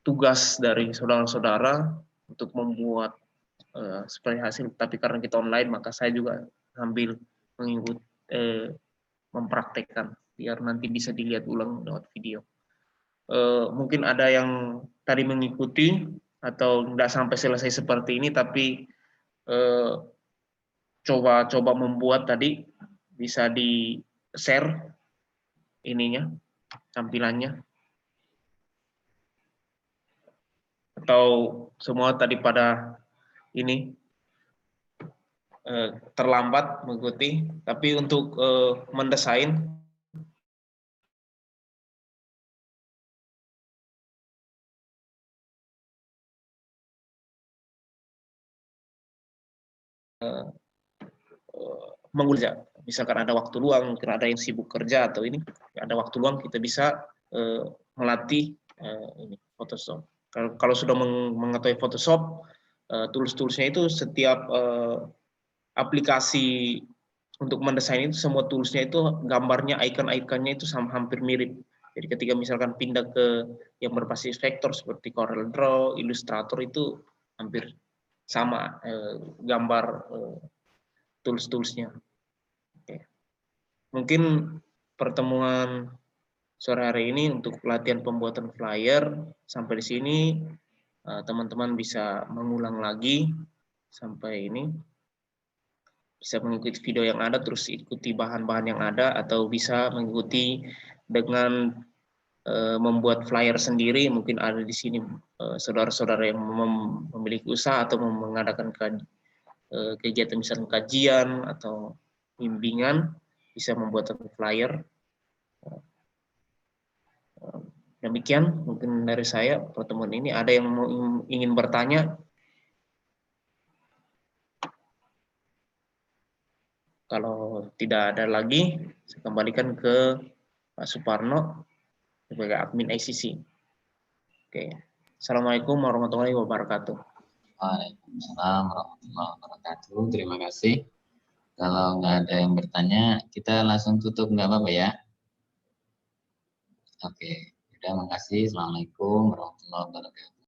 tugas dari saudara-saudara untuk membuat seperti hasil, tapi karena kita online maka saya juga sambil mengikut mempraktekkan biar nanti bisa dilihat ulang lewat video. Mungkin ada yang tadi mengikuti atau nggak sampai selesai seperti ini, tapi coba membuat tadi bisa di share ininya, tampilannya, atau semua tadi pada ini terlambat mengikuti, tapi untuk mendesain mengulas, misalkan ada waktu luang, mungkin ada yang sibuk kerja atau ini ada waktu luang, kita bisa melatih ini Photoshop. Kalau sudah mengetahui Photoshop, tools-toolsnya itu setiap aplikasi untuk mendesain itu semua toolsnya itu gambarnya, icon-iconnya itu hampir mirip. Jadi ketika misalkan pindah ke yang berbasis vektor seperti Corel Draw, Illustrator itu hampir sama gambar tools-toolsnya. Oke. Mungkin pertemuan sore hari ini untuk pelatihan pembuatan flyer sampai di sini, teman-teman bisa mengulang lagi sampai ini, bisa mengikuti video yang ada, terus ikuti bahan-bahan yang ada, atau bisa mengikuti dengan membuat flyer sendiri. Mungkin ada di sini saudara-saudara yang memiliki usaha atau mengadakan kegiatan misalnya kajian atau bimbingan, bisa membuat flyer. Demikian mungkin dari saya pertemuan ini. Ada yang ingin bertanya? Kalau tidak ada lagi, saya kembalikan ke Pak Suparno sebagai admin ICC. Oke. Assalamualaikum warahmatullahi wabarakatuh. Waalaikumsalam warahmatullahi wabarakatuh. Terima kasih. Kalau nggak ada yang bertanya, kita langsung tutup, nggak apa-apa ya? Oke, udah, makasih. Assalamualaikum warahmatullahi wabarakatuh.